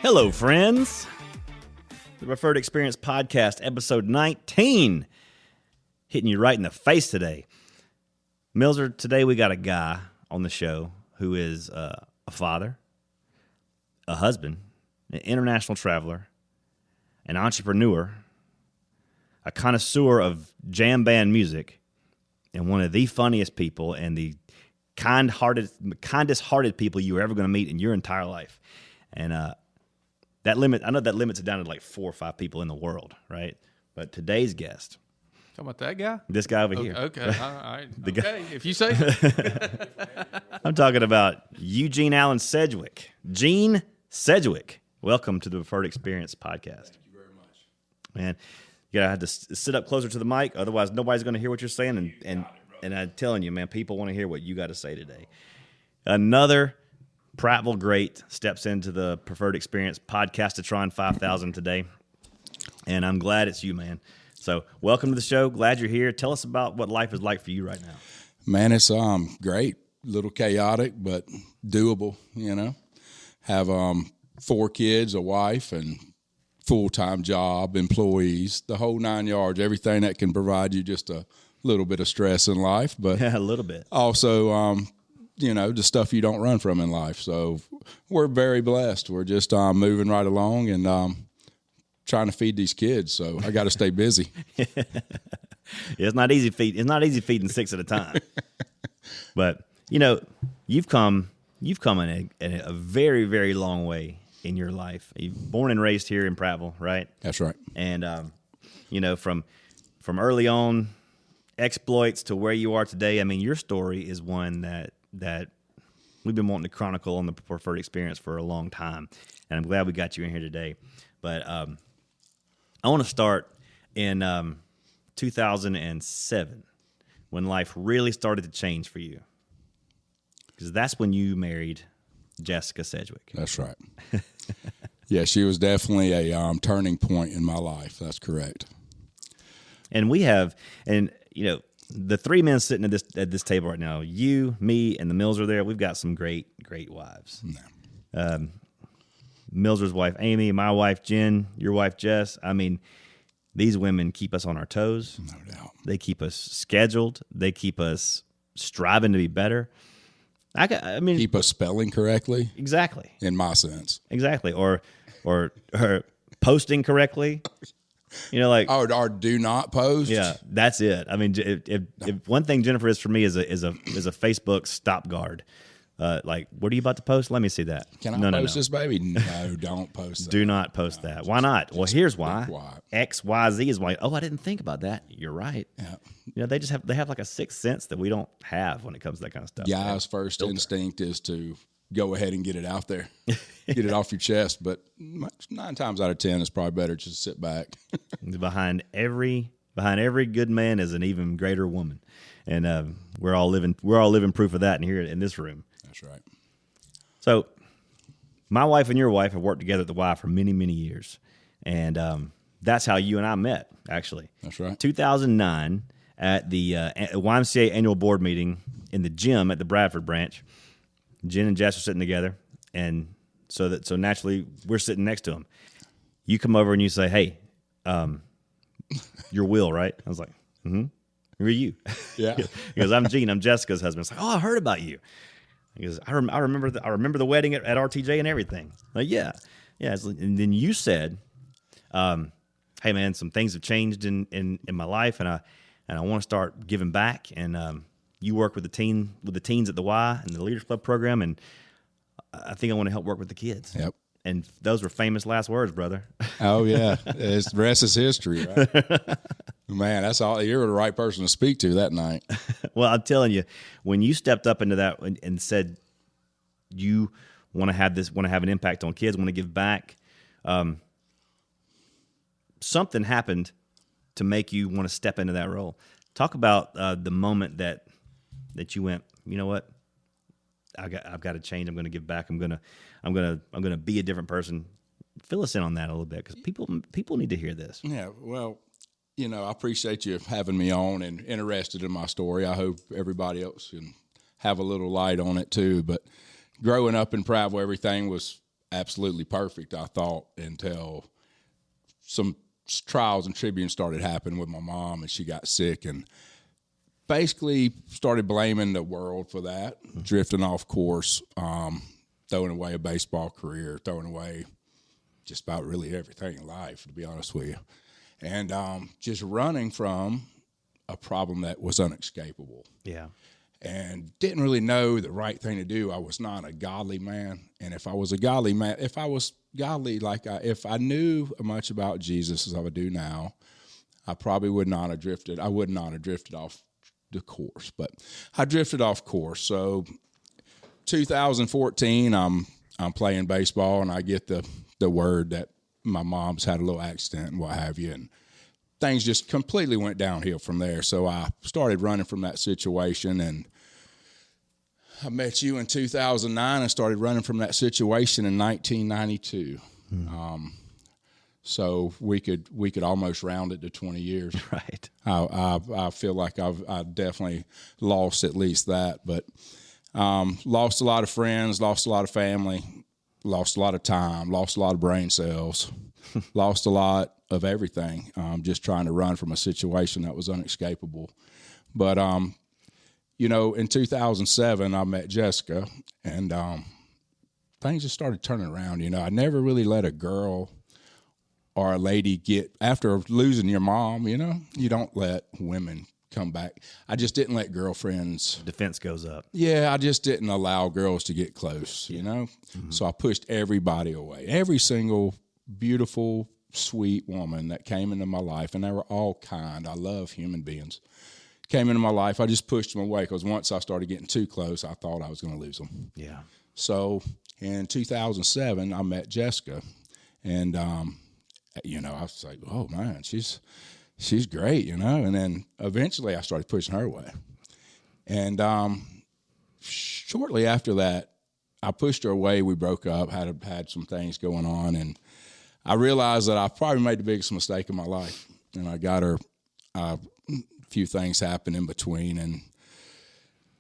Hello, friends. The Preferred Experience Podcast, episode 19. Hitting you right in the face today. Millzer, today we got a guy on the show who is a father, a husband, an international traveler, an entrepreneur, a connoisseur of jam band music, and one of the funniest people and the kindest-hearted people you were ever going to meet in your entire life. And I know that limits it down to like 4 or 5 people in the world, right? But today's guest. Talking about that guy? This guy over here. Okay, all right. Okay, if you say so. I'm talking about Eugene Allen Sedgwick. Gene Sedgwick. Welcome to the Preferred Experience Podcast. Thank you very much. Man, you gotta have to sit up closer to the mic, otherwise nobody's going to hear what you're saying. And I'm telling you, man, people want to hear what you got to say today. Another Prattville great steps into the Preferred Experience Podcastatron 5000 today, and I'm glad it's you, man. So welcome to the show. Glad you're here. Tell us about what life is like for you right now. Man, it's great. A little chaotic, but doable, you know. Have 4 kids, a wife, and full-time job, employees, the whole 9 yards, everything that can provide you just a little bit of stress in life. But Yeah, a little bit. Also, you know, the stuff you don't run from in life. So we're very blessed. We're just moving right along and trying to feed these kids. So I got to stay busy. It's not easy feeding 6 at a time. But you know, you've come in a very, very long way in your life. You're born and raised here in Prattville, right? That's right. And you know, from early on exploits to where you are today. I mean, your story is one that we've been wanting to chronicle on the Preferred Experience for a long time, and I'm glad we got you in here today. But I want to start in 2007 when life really started to change for you, because that's when you married Jessica Sedgwick. That's right. Yeah, she was definitely a turning point in my life. That's correct. And you know, the 3 men sitting at this table right now, you, me, and the Millzer there, we've got some great wives. No. Millzer's wife, Amy, my wife, Jen, your wife, Jess. I mean, these women keep us on our toes. No doubt. They keep us scheduled. They keep us striving to be better. I mean, Keep us spelling correctly. Exactly. In my sense. Exactly. Or posting correctly. You know, like or do not post. Yeah, that's it. I mean, if one thing Jennifer is for me is a Facebook stop guard. Like, what are you about to post? Let me see that. Can I post this, baby? No, don't post that. Do not post that. Why not? Well, here's why. Why. X, Y, Z is why. Oh, I didn't think about that. You're right. Yeah. You know, they have like a sixth sense that we don't have when it comes to that kind of stuff. Guys' first instinct is to go ahead and get it out there, get it off your chest. But 9 times out of 10, it's probably better just to sit back. Behind every good man is an even greater woman, and we're all living proof of that in here in this room. That's right. So, my wife and your wife have worked together at the Y for many, many years, and that's how you and I met. Actually, that's right. 2009 at the YMCA annual board meeting in the gym at the Bradford branch. Jen and Jess are sitting together, and so naturally we're sitting next to them. You come over and you say, "Hey, you're Will, right?" I was like, "Mm-hmm. Who are you?" Yeah. Because I'm Gene. I'm Jessica's husband. It's like, "Oh, I heard about you." He goes, I remember the wedding at RTJ and everything." Like, yeah. And then you said, "Hey, man, some things have changed in my life, and I want to start giving back." And you work with the teens at the Y and the Leaders Club program, and I think I want to help work with the kids. Yep. And those were famous last words, brother. Oh yeah, the rest is history, right? Man, that's all. You're the right person to speak to that night. Well, I'm telling you, when you stepped up into that and said you want to have an impact on kids, want to give back, something happened to make you want to step into that role. Talk about the moment that that you went, you know what? I've got to change. I'm going to give back. I'm going to be a different person. Fill us in on that a little bit, because people need to hear this. Yeah, well, I appreciate you having me on and interested in my story. I hope everybody else can have a little light on it too. But growing up in Prattville, everything was absolutely perfect, I thought, until some trials and tribulations started happening with my mom, and she got sick, and basically started blaming the world for that, drifting off course, throwing away a baseball career, throwing away just about really everything in life, to be honest with you. And just running from a problem that was unescapable. Yeah. And didn't really know the right thing to do. I was not a godly man. And if I was a godly man, if I was godly, if I knew much about Jesus as I would do now, I probably would not have drifted. I would not have drifted off the course. But I drifted off course. So 2014, I'm playing baseball, and I get the word that my mom's had a little accident and what have you, and things just completely went downhill from there. So I started running from that situation, and I met you in 2009 and started running from that situation in 1992. So we could almost round it to 20 years. Right. I feel like I definitely lost at least that, but lost a lot of friends, lost a lot of family, lost a lot of time, lost a lot of brain cells, lost a lot of everything, just trying to run from a situation that was unescapable. But, in 2007, I met Jessica, and things just started turning around. I never really let a girl or a lady after losing your mom, you don't let women come back. I just didn't let girlfriends. Defense goes up. Yeah, I just didn't allow girls to get close, Mm-hmm. So I pushed everybody away. Every single beautiful, sweet woman that came into my life, and they were all kind. I love human beings. Came into my life, I just pushed them away, because once I started getting too close, I thought I was going to lose them. Yeah. So in 2007, I met Jessica, and I was like, oh man, she's great, and then eventually I started pushing her away. And shortly after that, I pushed her away. We broke up, had some things going on, and I realized that I probably made the biggest mistake of my life. And I got her, a few things happened in between, and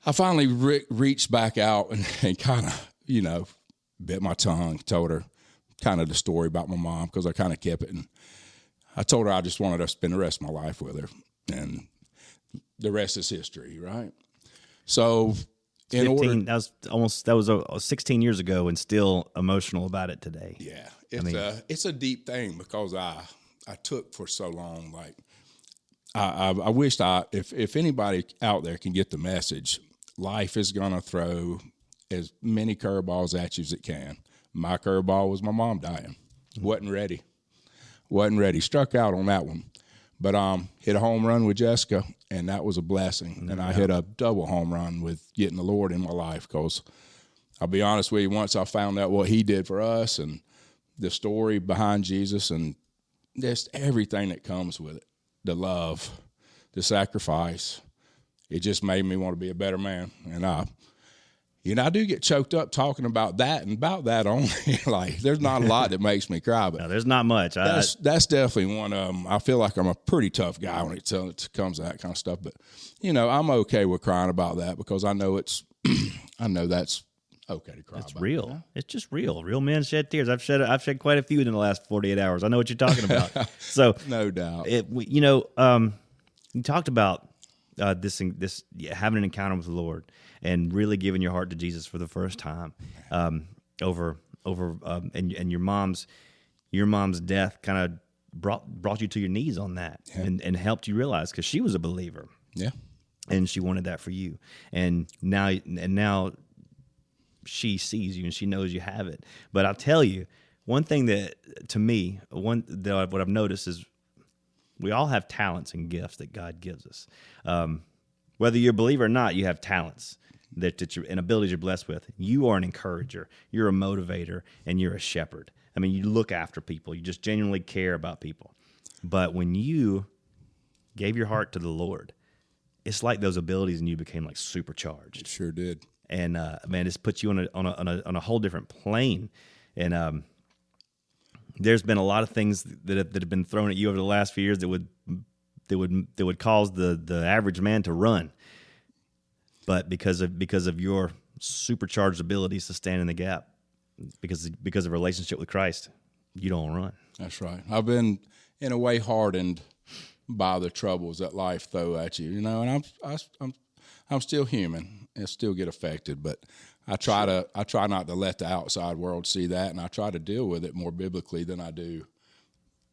I finally reached back out and kind of, bit my tongue, told her kind of the story about my mom, because I kind of kept it, and I told her I just wanted to spend the rest of my life with her, and the rest is history, right? So, that was 16 years ago, and still emotional about it today. Yeah, it's a deep thing, because I took for so long. Like I wished if anybody out there can get the message, life is gonna throw as many curveballs at you as it can. My curveball was my mom dying. Wasn't ready. Struck out on that one. But hit a home run with Jessica, and that was a blessing. And I hit a double home run with getting the Lord in my life, because I'll be honest with you, once I found out what he did for us and the story behind Jesus and just everything that comes with it, the love, the sacrifice, it just made me want to be a better man. And I do get choked up talking about that and about that only. Like, there's not a lot that makes me cry, but no, there's not much. That's definitely one of them. I feel like I'm a pretty tough guy when it comes to that kind of stuff. But, I'm okay with crying about that, because I know that's okay to cry about. It's real. Yeah. It's just real. Real men shed tears. I've shed quite a few in the last 48 hours. I know what you're talking about. So no doubt. You talked about this having an encounter with the Lord and really giving your heart to Jesus for the first time, and your mom's death kind of brought you to your knees on that, and helped you realize, because she was a believer, and she wanted that for you, and now she sees you and she knows you have it. But I'll tell you, one thing that to me, what I've noticed is, we all have talents and gifts that God gives us. Whether you're a believer or not, you have talents and abilities you're blessed with. You are an encourager, you're a motivator, and you're a shepherd. I mean, you look after people. You just genuinely care about people. But when you gave your heart to the Lord it's like those abilities in you became like supercharged. It sure did. And man, it's put you on a whole different plane. And there's been a lot of things that have been thrown at you over the last few years that would cause the average man to run. But because of your supercharged abilities to stand in the gap, because of relationship with Christ, you don't run. That's right. I've been in a way hardened by the troubles that life throw at you, and I'm still human and still get affected, but I try not to let the outside world see that, and I try to deal with it more biblically than I do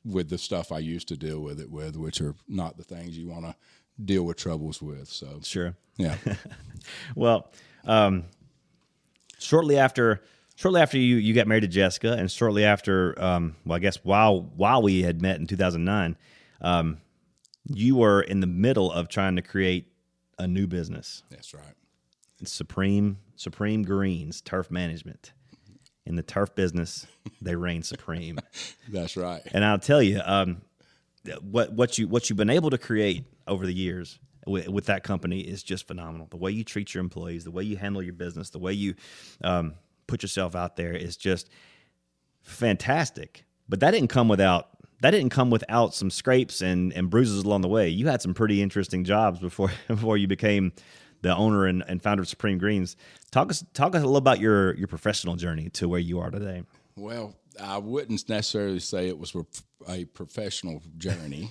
with the stuff I used to deal with it with, which are not the things you want to deal with troubles with. So sure, yeah. Well, shortly after you got married to Jessica, and shortly after, I guess while we had met in 2009, you were in the middle of trying to create a new business. That's right. Supreme Greens Turf Management. In the turf business, they reign supreme. That's right. And I'll tell you, what you've been able to create over the years with that company is just phenomenal. The way you treat your employees, the way you handle your business, the way you put yourself out there is just fantastic. But that didn't come without some scrapes and bruises along the way. You had some pretty interesting jobs before you became the owner and founder of Supreme Greens. Talk us a little about your professional journey to where you are today. Well, I wouldn't necessarily say it was a professional journey,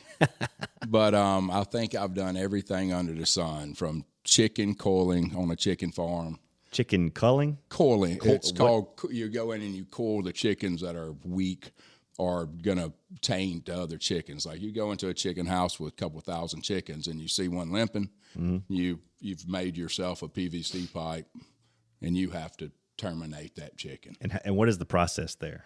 but I think I've done everything under the sun, from chicken coiling on a chicken farm. Chicken culling? Coiling. It's called, you go in and you coil the chickens that are weak or going to taint the other chickens. Like you go into a chicken house with a couple thousand chickens and you see one limping, you've made yourself a PVC pipe and you have to terminate that chicken. And what is the process there?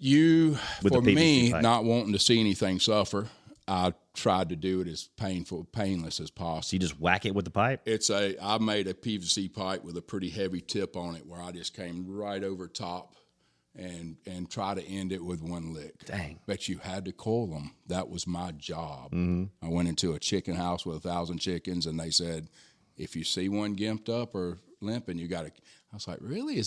For me, pipe? Not wanting to see anything suffer, I tried to do it as painless as possible. So you just whack it with the pipe? I made a PVC pipe with a pretty heavy tip on it where I just came right over top and try to end it with one lick. Dang. But you had to coil them. That was my job. Mm-hmm. I went into a chicken house with 1,000 chickens, and they said, if you see one gimped up or limping, you got to. I was like, really?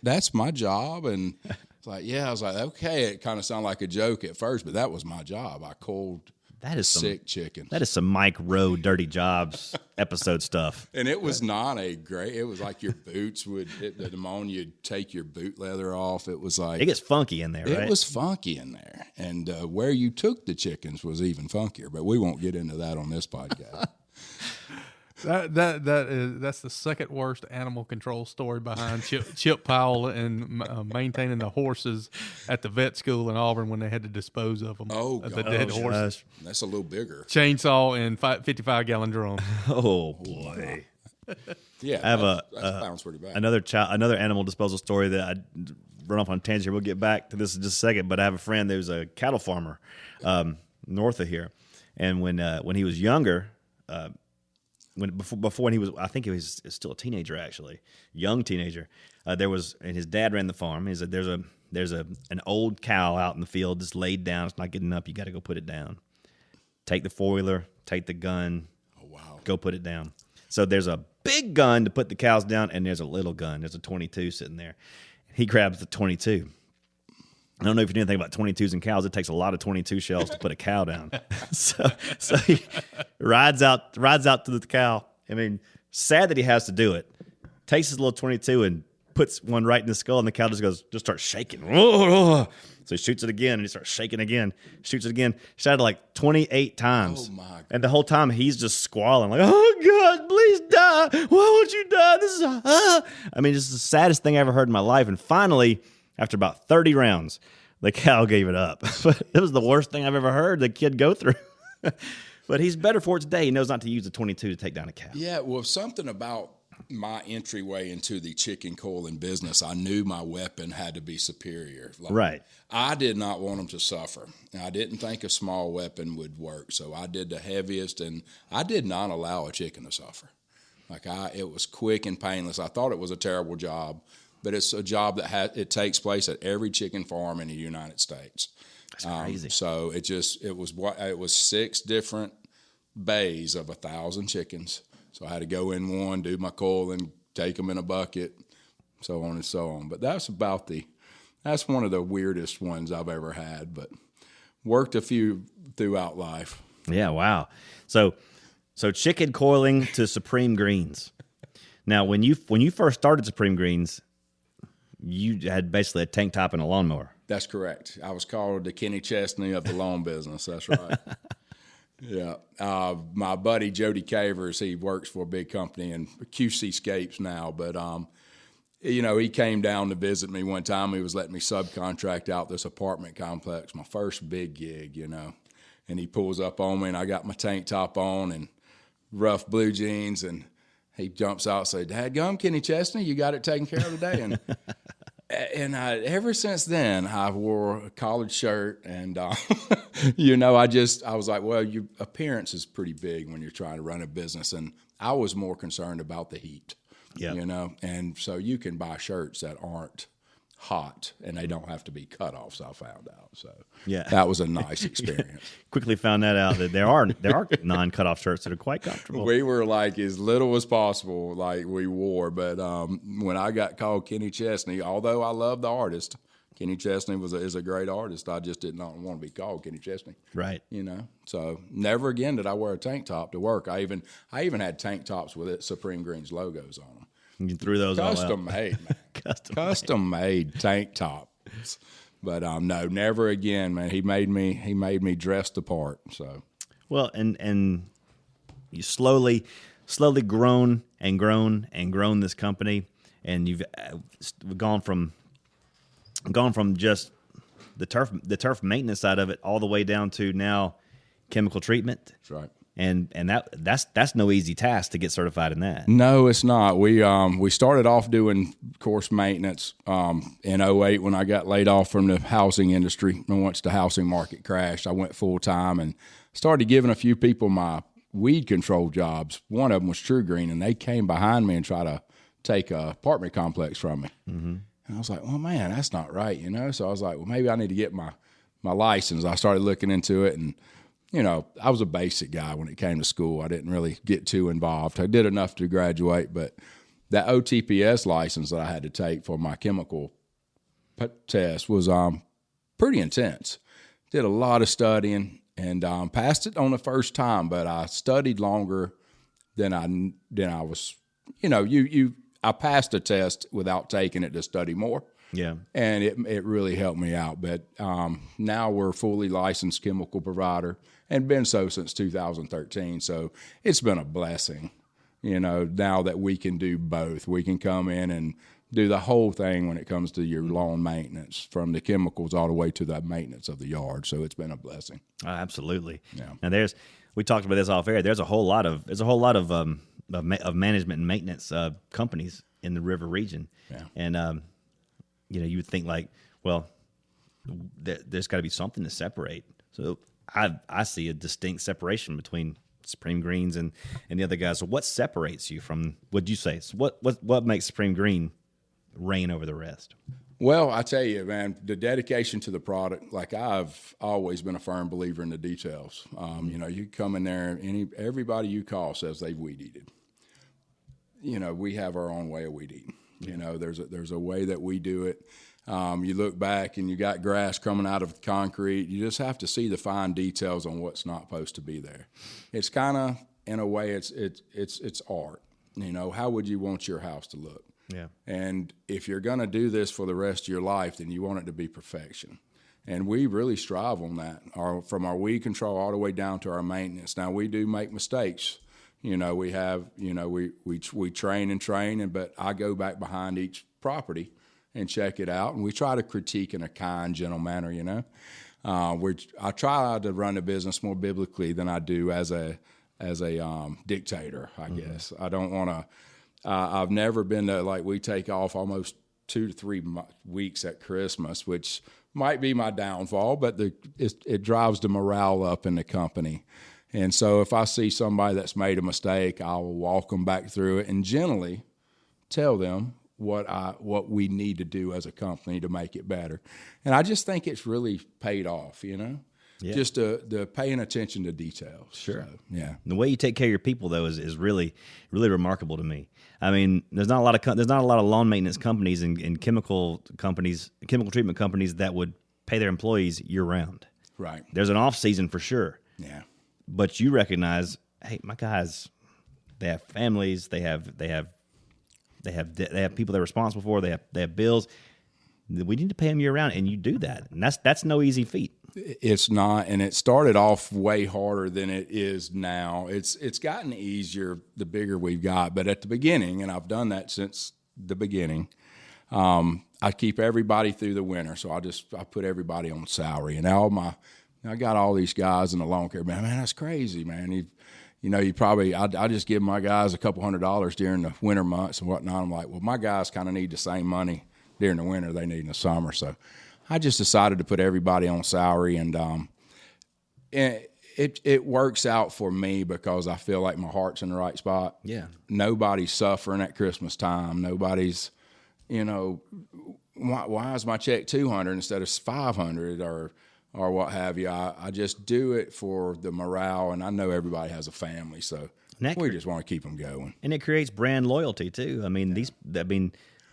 That's my job? And it's like, yeah. I was like, okay. It kind of sounded like a joke at first, but that was my job. I coiled sick chickens. That is some Mike Rowe Dirty Jobs episode stuff. And it was not it was like your boots would hit the demon, you'd take your boot leather off. It was like. It gets funky in there, right? It was funky in there. And where you took the chickens was even funkier, but we won't get into that on this podcast. That's the second worst animal control story behind Chip Powell and maintaining the horses at the vet school in Auburn when they had to dispose of them. Oh, the dead horses. That's a little bigger. Chainsaw and 55-gallon drum. Oh boy. Yeah, I have that sounds pretty bad. Another animal disposal story that I run off on a tangent here. We'll get back to this in just a second. But I have a friend who's a cattle farmer north of here, and when he was younger. Before when he was, I think he was still a teenager, actually, young teenager. And his dad ran the farm. He said, "There's an old cow out in the field, just laid down. It's not getting up. You got to go put it down. Take the 4-wheeler, take the gun. Oh wow, go put it down." So there's a big gun to put the cows down, and there's a little gun. There's a 22 sitting there. He grabs the 22. I don't know if you know anything about 22s and cows. It takes a lot of 22 shells to put a cow down. So he rides out to the cow. I mean, sad that he has to do it. Takes his little 22 and puts one right in the skull, and the cow just starts shaking. So he shoots it again, and he starts shaking again. Shoots it again. Shot it like 28 times. Oh my God. And the whole time he's just squalling like, "Oh God, please die! Why won't you die? This is I mean, it's the saddest thing I ever heard in my life." And finally, after about 30 rounds, the cow gave it up. But it was the worst thing I've ever heard the kid go through. But he's better for it today. He knows not to use a 22 to take down a cow. Yeah, well, something about my entryway into the chicken coiling business, I knew my weapon had to be superior. Right. I did not want them to suffer. I didn't think a small weapon would work, so I did the heaviest, and I did not allow a chicken to suffer. It was quick and painless. I thought it was a terrible job, but it's a job that it takes place at every chicken farm in the United States. That's crazy. So it was 6 different bays of 1,000 chickens. So I had to go in one, do my coiling, take them in a bucket, so on and so on. But that's one of the weirdest ones I've ever had, but worked a few throughout life. Yeah, wow. So chicken coiling to Supreme Greens. Now, when you first started Supreme Greens, you had basically a tank top and a lawnmower. That's correct. I was called the Kenny Chesney of the lawn business. That's right. Yeah. My buddy Jody Cavers, he works for a big company in QC Scapes now, but he came down to visit me one time. He was letting me subcontract out this apartment complex, my first big gig, and he pulls up on me, and I got my tank top on and rough blue jeans, and he jumps out and says, "Dadgum, Kenny Chesney, you got it taken care of today." And ever since then, I wore a collared shirt, and I was like, well, your appearance is pretty big when you're trying to run a business, and I was more concerned about the heat. Yeah, and so you can buy shirts that aren't hot, and they don't have to be cut offs. I found out, so that was a nice experience. Quickly found that out that there are non-cut off shirts that are quite comfortable. We were like as little as possible, like we wore. But when I got called Kenny Chesney, although I love the artist, Kenny Chesney is a great artist. I just did not want to be called Kenny Chesney, right? So never again did I wear a tank top to work. I even had tank tops with Supreme Greens logos on them. You threw those all out. Custom made, man. Custom made tank tops. But no, never again, man. He made me dressed apart. So well, and you slowly grown this company, and you've gone from just the turf maintenance side of it all the way down to now chemical treatment. That's right. And that's no easy task to get certified in that. No, it's not. We started off doing course maintenance in 2008 when I got laid off from the housing industry. And once the housing market crashed, I went full time and started giving a few people my weed control jobs. One of them was True Green, and they came behind me and tried to take a apartment complex from me. Mm-hmm. And I was like, well, man, that's not right, So I was like, well, maybe I need to get my license. I started looking into it, and I was a basic guy when it came to school. I didn't really get too involved. I did enough to graduate, but that OTPS license that I had to take for my chemical test was pretty intense. Did a lot of studying and passed it on the first time, but I studied longer than I was. I passed the test without taking it to study more. Yeah, and it really helped me out. But now we're a fully licensed chemical provider, and been so since 2013. So it's been a blessing, now that we can do both. We can come in and do the whole thing when it comes to your lawn maintenance, from the chemicals all the way to the maintenance of the yard. So it's been a blessing. Absolutely. Yeah. And we talked about this off air. There's a whole lot of management and maintenance companies in the river region. Yeah. And you would think like, well, there's got to be something to separate. So I see a distinct separation between Supreme Greens and the other guys. So what separates you from? What'd you say? So what makes Supreme Green reign over the rest? Well, I tell you, man, the dedication to the product. Like, I've always been a firm believer in the details. You come in there, everybody you call says they've weed eated. We have our own way of weed eating. There's a way that we do it. You look back and you got grass coming out of concrete. You just have to see the fine details on what's not supposed to be there. It's kind of, in a way, it's art. How would you want your house to look? Yeah. And if you're going to do this for the rest of your life, then you want it to be perfection. And we really strive on that, from our weed control all the way down to our maintenance. Now, we do make mistakes. We have, we train, but I go back behind each property and check it out, and we try to critique in a kind, gentle manner. I try to run the business more biblically than I do as a dictator. I guess I don't want to. I've never been to, like, we take off almost 2 to 3 weeks at Christmas, which might be my downfall, but it drives the morale up in the company. And so if I see somebody that's made a mistake, I will walk them back through it and gently tell them what we need to do as a company to make it better. And I just think it's really paid off, just the paying attention to details. Sure. So, yeah. The way you take care of your people, though, is really, really remarkable to me. I mean, there's not a lot of lawn maintenance companies and chemical treatment companies that would pay their employees year round. Right. There's an off season for sure. Yeah. But you recognize, hey, my guys, they have families, they have people they're responsible for, they have bills. We need to pay them year round, and you do that, and that's no easy feat. It's not, and it started off way harder than it is now. It's gotten easier the bigger we've got, but at the beginning, and I've done that since the beginning, I keep everybody through the winter, so I put everybody on salary, and I got all these guys in the lawn care. Man, that's crazy, man. You probably I just give my guys a couple $100 during the winter months and whatnot. I'm like, well, my guys kind of need the same money during the winter they need in the summer. So I just decided to put everybody on salary, and it works out for me because I feel like my heart's in the right spot. Yeah. Nobody's suffering at Christmas time. Nobody's, why is my check $200 instead of $500 or what have you? I just do it for the morale, and I know everybody has a family, so we just want to keep them going. And it creates brand loyalty too. I mean,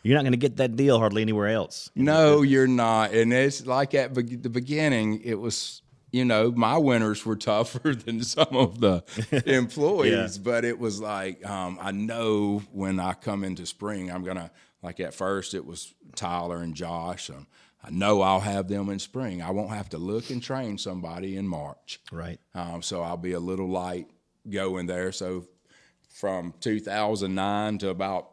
you're not going to get that deal hardly anywhere else. No, you're not. And it's like at the beginning, it was, my winters were tougher than some of the employees, but it was like, I know when I come into spring, I'm going to, like at first it was Tyler and Josh. I know I'll have them in spring. I won't have to look and train somebody in March. Right. So I'll be a little light going there. So from 2009 to about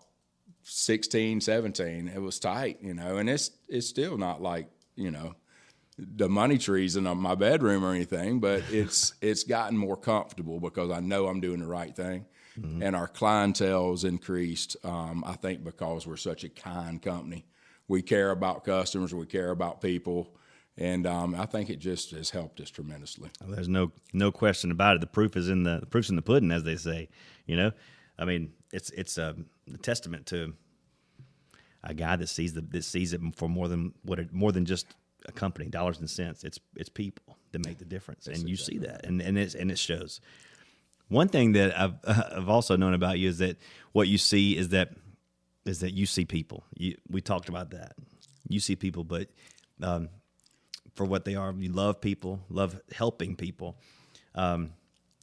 16, 17, it was tight, and it's still not like, the money trees in my bedroom or anything, but it's gotten more comfortable because I know I'm doing the right thing. Mm-hmm. And our clientele's increased, I think, because we're such a kind company. We care about customers, we care about people, and I think it just has helped us tremendously. Well, there's no question about it. The proof's in the pudding, as they say. I mean, it's a testament to a guy that sees it for more than just a company, dollars and cents. It's people that make the difference, and you see that, and it shows. One thing that I've also known about you is that what you see is that you see people. We talked about that. You see people, but for what they are, you love people, love helping people, and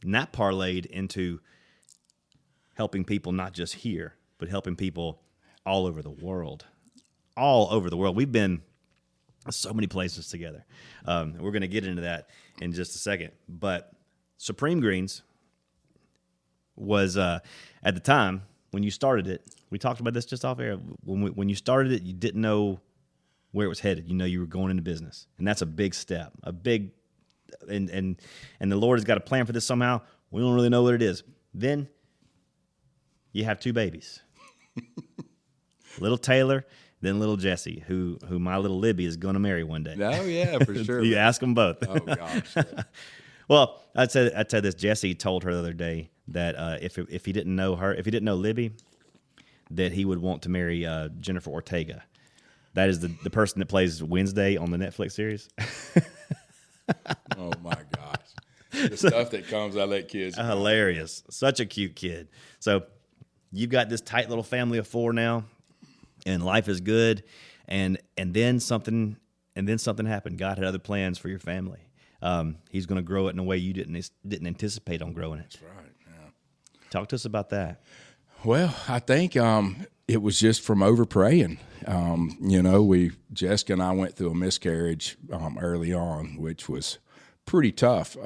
that parlayed into helping people not just here, but helping people all over the world. All over the world. We've been so many places together. We're going to get into that in just a second. But Supreme Greens was, at the time, when you started it, we talked about this just off air. When you started it, you didn't know where it was headed. You were going into business. And that's a big step. And the Lord has got a plan for this somehow. We don't really know what it is. Then you have two babies. Little Taylor, then little Jesse, who my little Libby is going to marry one day. Oh, yeah, for sure. You ask them both. Oh, gosh. Yeah. Well, I'd say this. Jesse told her the other day that if he didn't know her, if he didn't know Libby, that he would want to marry Jennifer Ortega. That is the person that plays Wednesday on the Netflix series. Oh, my gosh. The stuff that comes out of that kid's hilarious. Such a cute kid. So you've got this tight little family of four now, and life is good. And then something happened. God had other plans for your family. He's going to grow it in a way you didn't anticipate on growing it. That's right. Yeah. Talk to us about that. Well, I think it was just from over praying. Jessica and I went through a miscarriage early on, which was pretty tough.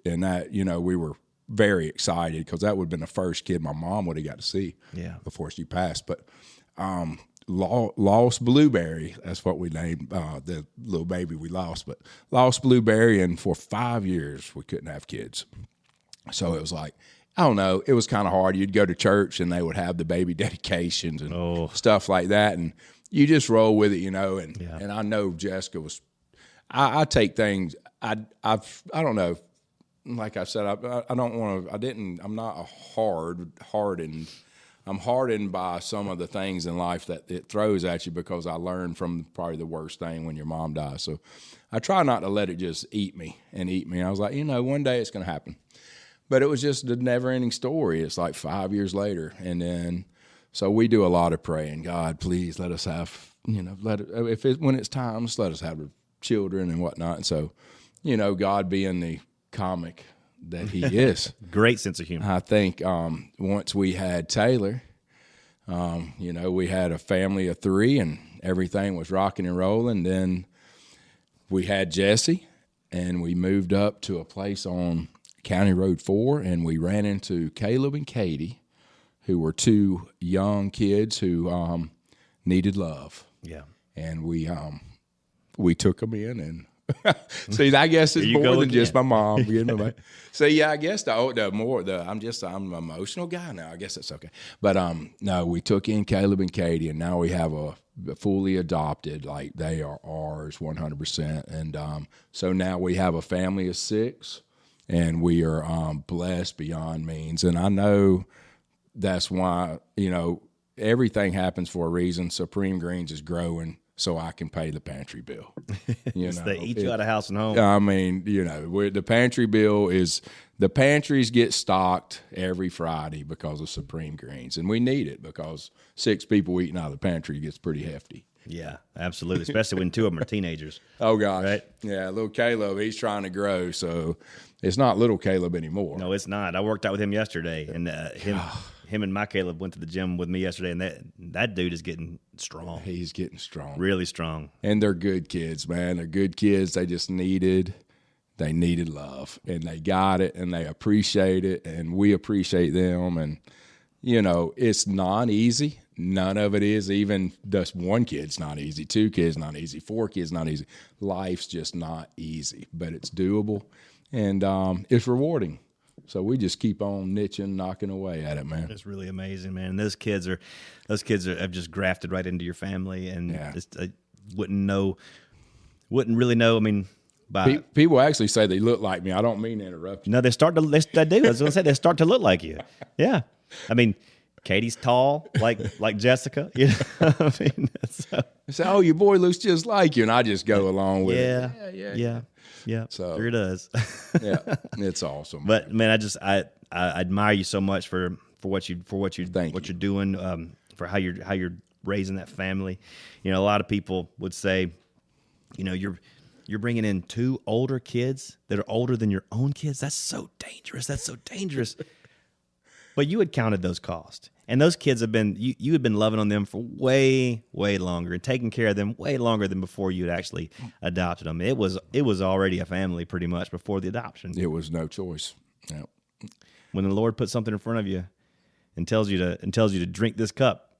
And that, we were very excited because that would have been the first kid my mom would have got to see before she passed. But lost Blueberry, that's what we named the little baby we lost. But lost Blueberry, and for 5 years we couldn't have kids. So it was like, I don't know, it was kind of hard. You'd go to church and they would have the baby dedications and stuff like that, and you just roll with it, and I know Jessica was, I take things, I don't know, like I said, I'm not a hardened I'm hardened by some of the things in life that it throws at you, because I learned from probably the worst thing when your mom dies. So I try not to let it just eat me. I was like, one day it's going to happen. But it was just a never-ending story. It's like 5 years later. And then, so we do a lot of praying. God, please let us have, when it's time, just let us have children and whatnot. And so, God being the comic that he is. Great sense of humor. I think once we had Taylor, we had a family of 3 and everything was rocking and rolling. Then we had Jesse, and we moved up to a place on County Road 4, and we ran into Caleb and Katie, who were 2 young kids who needed love. Yeah. And we took them in, and see, I guess it's more than again. just my mom. So yeah, I guess I'm an emotional guy now. I guess that's okay. But no, we took in Caleb and Katie, and now we have a fully adopted, like they are ours 100%. And so now we have a family of 6, and we are blessed beyond means. And I know that's why everything happens for a reason. Supreme Greens is growing so I can pay the pantry bill. They eat you out of house and home. I mean, the pantry bill is, the pantries get stocked every Friday because of Supreme Greens. And we need it, because 6 people eating out of the pantry gets pretty hefty. Yeah, absolutely. Especially when 2 of them are teenagers. Oh, gosh. Right? Yeah, little Caleb, he's trying to grow. So it's not little Caleb anymore. No, it's not. I worked out with him yesterday, and him and my Caleb went to the gym with me yesterday, and that dude is getting strong. He's getting strong. Really strong. And they're good kids, man. They're good kids. They just needed love, and they got it, and they appreciate it, and we appreciate them. And, it's not easy. None of it is. Even just 1 kid's not easy, 2 kids not easy, 4 kids not easy. Life's just not easy, but it's doable, and it's rewarding. So we just keep on niching, knocking away at it, man. It's really amazing, man. And those kids have just grafted right into your family, and wouldn't really know. I mean, people actually say they look like me. I don't mean to interrupt you. No, they do. I was going to say they start to look like you. Yeah, I mean, Katie's tall, like Jessica. I mean, so. They say, "Oh, your boy looks just like you," and I just go along with it. Yeah. So sure does. Yeah, it's awesome. But man, I admire you so much for what you're doing, for how you're raising that family. A lot of people would say, you're bringing in 2 older kids that are older than your own kids. That's so dangerous. But you had counted those costs, and those kids you had been loving on them for way, way longer and taking care of them way longer than before you had actually adopted them. It was already a family pretty much before the adoption. It was no choice. Yep. When the Lord puts something in front of you and tells you to drink this cup,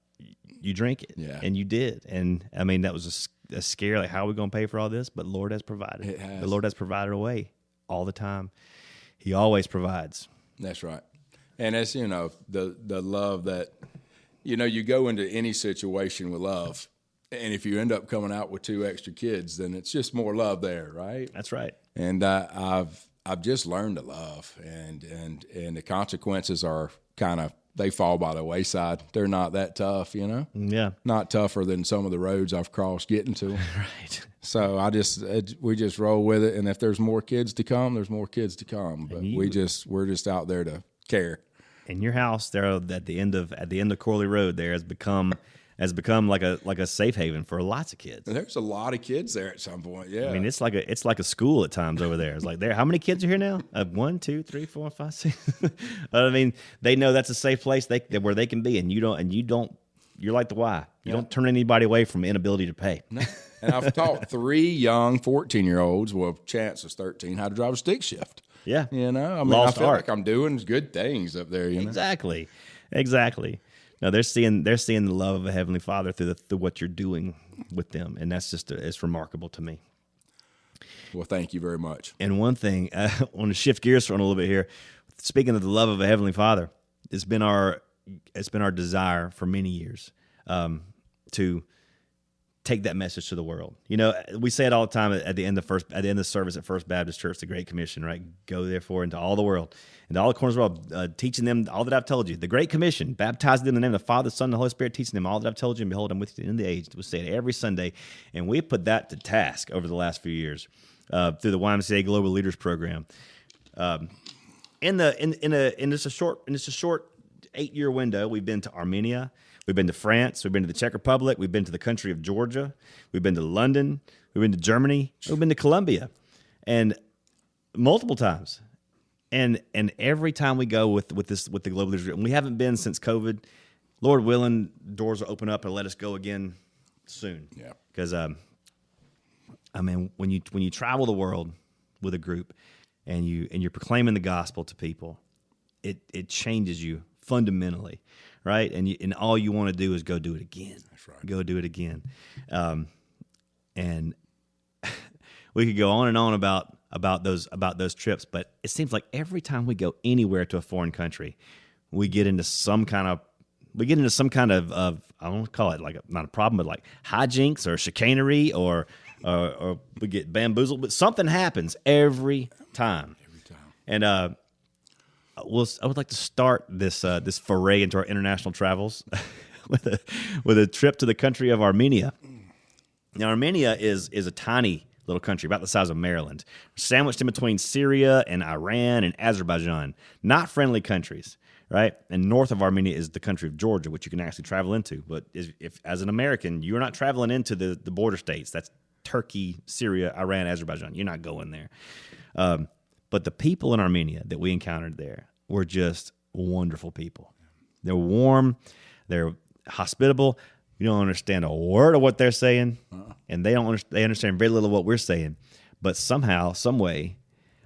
you drink it. Yeah. And you did. And I mean, that was a scare. Like, how are we going to pay for all this? But the Lord has provided. It has. The Lord has provided a way all the time. He always provides. That's right. And it's, the love that, you go into any situation with love, and if you end up coming out with 2 extra kids, then it's just more love there, right? That's right. And I've just learned to love, and the consequences are they fall by the wayside. They're not that tough, Yeah. Not tougher than some of the roads I've crossed getting to them. Right. So we just roll with it, and if there's more kids to come, there's more kids to come. But we're just out there to care. And your house there at the end of Corley Road there has become like a safe haven for lots of kids. There's a lot of kids there at some point. Yeah, I mean, it's like a school at times over there. It's like how many kids are here now? 1, 2, 3, 4, 5, 6. I mean, they know that's a safe place where they can be, and you don't. You're like the Y. You don't turn anybody away from inability to pay. No. And I've taught 3 young 14-year-olds, well, Chance is 13, how to drive a stick shift. Yeah. I mean, Lost I feel art. like I'm doing good things up there, Exactly. No, they're seeing the love of a Heavenly Father through what you're doing with them, and that's just it's remarkable to me. Well, thank you very much. And one thing, I want to shift gears for a little bit here. Speaking of the love of a Heavenly Father, it's been our desire for many years to take that message to the world. We say it all the time at the end of the service at First Baptist Church, the Great Commission, right? Go therefore into all the world, into all the corners of the world, teaching them all that I've told you. The Great Commission, baptizing them in the name of the Father, the Son, and the Holy Spirit, teaching them all that I've told you, and behold, I'm with you to the end of the age. We say it every Sunday, and we put that to task over the last few years through the YMCA Global Leaders Program. In just a short 8-year window, we've been to Armenia. We've been to France. We've been to the Czech Republic. We've been to the country of Georgia. We've been to London. We've been to Germany. We've been to Colombia, and multiple times. And every time we go with the Global Leaders Group, and we haven't been since COVID. Lord willing, doors will open up and let us go again soon. Yeah. Because when you travel the world with a group, and you're proclaiming the gospel to people, it changes you fundamentally. Right, and all you want to do is go do it again. That's right. Go do it again, and we could go on and on about those trips. But it seems like every time we go anywhere to a foreign country, we get into some kind of I don't want to call it like not a problem, but like hijinks or chicanery or we get bamboozled. But something happens every time. And I would like to start this foray into our international travels with a trip to the country of Armenia. Now, Armenia is a tiny little country, about the size of Maryland, sandwiched in between Syria and Iran and Azerbaijan. Not friendly countries, right? And north of Armenia is the country of Georgia, which you can actually travel into. But if as an American, you're not traveling into the border states. That's Turkey, Syria, Iran, Azerbaijan. You're not going there. But the people in Armenia that we encountered there were just wonderful people. They're warm. They're hospitable. You don't understand a word of what they're saying, and they understand very little of what we're saying. But somehow, some way,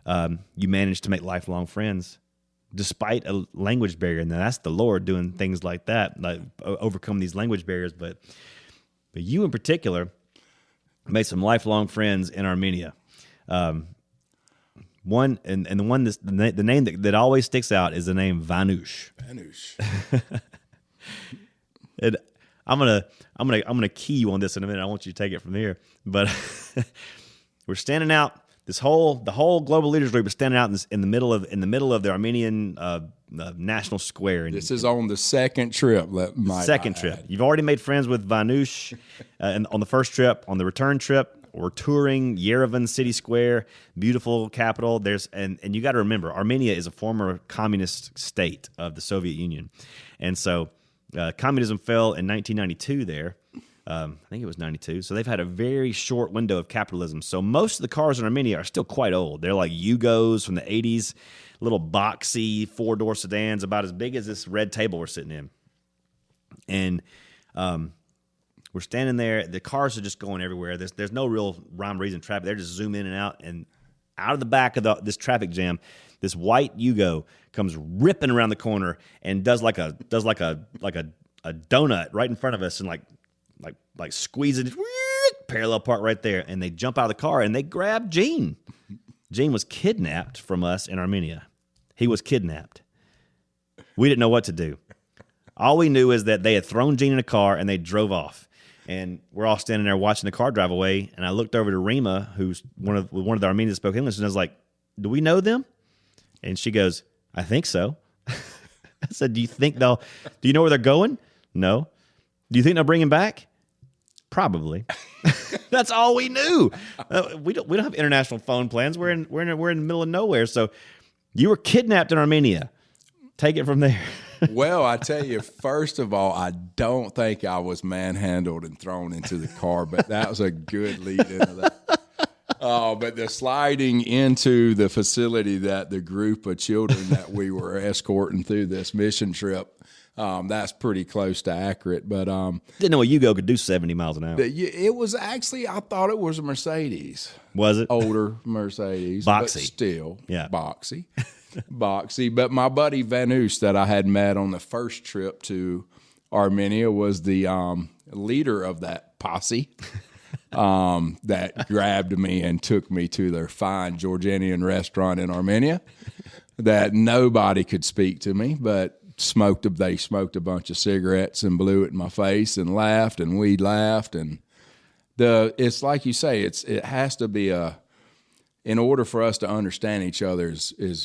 you manage to make lifelong friends despite a language barrier. And that's the Lord doing things like that, like overcome these language barriers. But you in particular made some lifelong friends in Armenia. One and the one the name that always sticks out is the name Vanush. And I'm gonna key you on this in a minute. I want you to take it from here. But we're standing out. The whole global leaders group is standing out in the middle of the Armenian national square. And this is on the second trip. Second trip. You've already made friends with Vanush, and on the first trip. On the return trip, we're touring Yerevan City Square, beautiful capital. And you got to remember, Armenia is a former communist state of the Soviet Union, and so communism fell in 1992 there. I think it was 92. So they've had a very short window of capitalism. So most of the cars in Armenia are still quite old. They're like Yugos from the 80s, little boxy 4-door sedans about as big as this red table we're sitting in. And we're standing there. The cars are just going everywhere. There's no real rhyme, reason, traffic. They're just zoom in and out of the back of this traffic jam. This white Yugo comes ripping around the corner and does like a donut right in front of us and like squeezing it, parallel park right there. And they jump out of the car and they grab Gene. Gene was kidnapped from us in Armenia. He was kidnapped. We didn't know what to do. All we knew is that they had thrown Gene in a car and they drove off. And we're all standing there watching the car drive away. And I looked over to Rima, who's one of the Armenians that spoke English, and I was like, "Do we know them?" And she goes, "I think so." I said, "Do you know where they're going?" "No." "Do you think they'll bring him back?" "Probably." That's all we knew. We don't have international phone plans. We're in the middle of nowhere. So you were kidnapped in Armenia. Take it from there. Well, I tell you, first of all, I don't think I was manhandled and thrown into the car, but that was a good lead into that. But the sliding into the facility that the group of children that we were escorting through this mission trip, that's pretty close to accurate. But didn't know a Yugo could do 70 miles an hour. It was actually, I thought it was a Mercedes. Was it? Older Mercedes. Boxy. But still, yeah. Boxy. But my buddy Vanush that I had met on the first trip to Armenia was the leader of that posse that grabbed me and took me to their fine Georgianian restaurant in Armenia that nobody could speak to me, but they smoked a bunch of cigarettes and blew it in my face and laughed, and we laughed, and It's like you say, it has to be in order for us to understand each other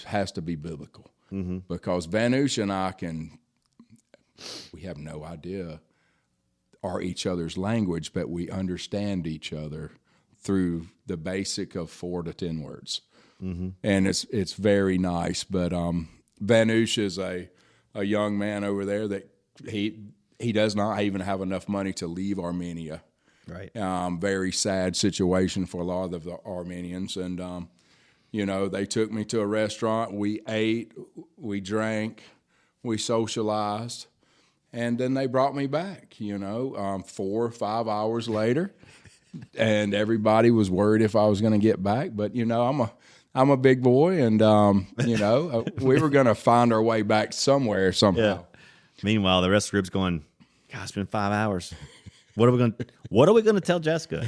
has to be biblical. Mm-hmm. Because Vanush and I we have no idea each other's language, but we understand each other through the basic of 4 to 10 words. Mm-hmm. And it's very nice. But Vanush is a young man over there that he does not even have enough money to leave Armenia. Right. Very sad situation for a lot of the Armenians. And, they took me to a restaurant. We ate, we drank, we socialized. And then they brought me back, 4 or 5 hours later. And everybody was worried if I was going to get back. But, I'm a big boy. And, we were going to find our way back somewhere somehow. Yeah. Meanwhile, the rest of the group's going, God, it's been 5 hours. What are we going to tell Jessica?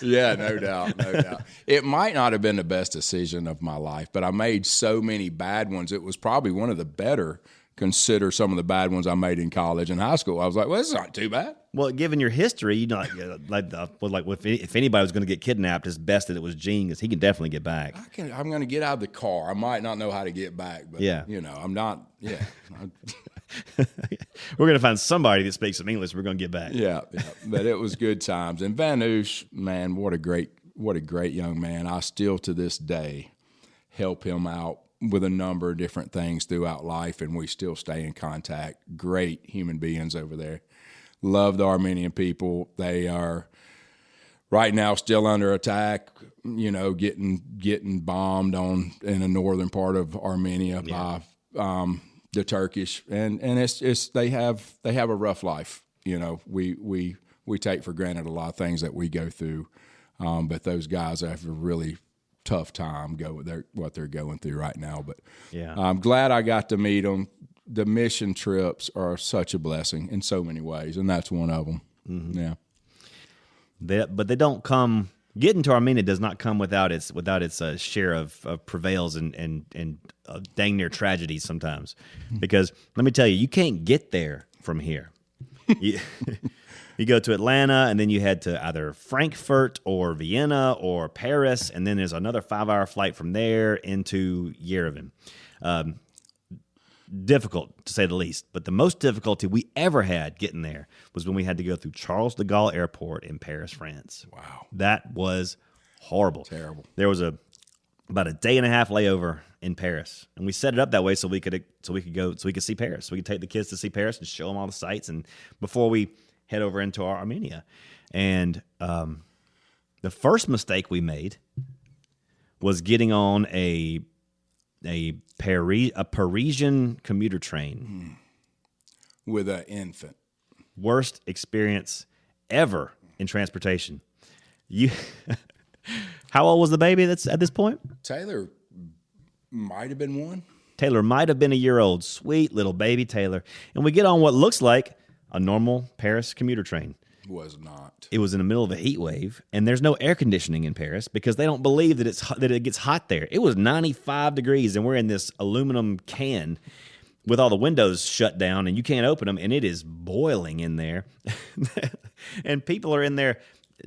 Yeah, no doubt. It might not have been the best decision of my life, but I made so many bad ones. It was probably one of the better. Consider some of the bad ones I made in college and high school. I was like, well, this is not too bad. Well, given your history, if anybody was going to get kidnapped, it's best that it was Gene because he can definitely get back. I'm going to get out of the car. I might not know how to get back, but I'm not. Yeah. We're going to find somebody that speaks some English. We're going to get back. Yeah. But it was good times. And Vanush, man, what a great young man. I still to this day help him out with a number of different things throughout life, and we still stay in contact. Great human beings over there. Love the Armenian people. They are right now still under attack, getting bombed in the northern part of Armenia by the Turkish, and it's they have a rough life. We take for granted a lot of things that we go through, but those guys have a really tough time what they're going through right now. But I'm glad I got to meet them. The mission trips are such a blessing in so many ways, and that's one of them. Mm-hmm. Yeah. But they don't come. Getting to Armenia does not come without its share of prevails and dang near tragedies sometimes. Because let me tell you, you can't get there from here. You go to Atlanta, and then you head to either Frankfurt or Vienna or Paris, and then there's another 5-hour flight from there into Yerevan. Difficult, to say the least. But the most difficulty we ever had getting there was when we had to go through Charles de Gaulle Airport in Paris, France. Wow. That was horrible. Terrible. There was about a day and a half layover in Paris, and we set it up that way so we could see Paris. So we could take the kids to see Paris and show them all the sights, and before we head over into Armenia. And the first mistake we made was getting on a Parisian commuter train with an infant. Worst experience ever in transportation. How old was the baby that's at this point? Taylor might have been 1. Taylor might have been a year old. Sweet little baby Taylor. And we get on what looks like a normal Paris commuter train. Was not. It was in the middle of a heat wave, and there's no air conditioning in Paris because they don't believe that it gets hot there. It was 95 degrees, and we're in this aluminum can with all the windows shut down, and you can't open them, and it is boiling in there. And people are in there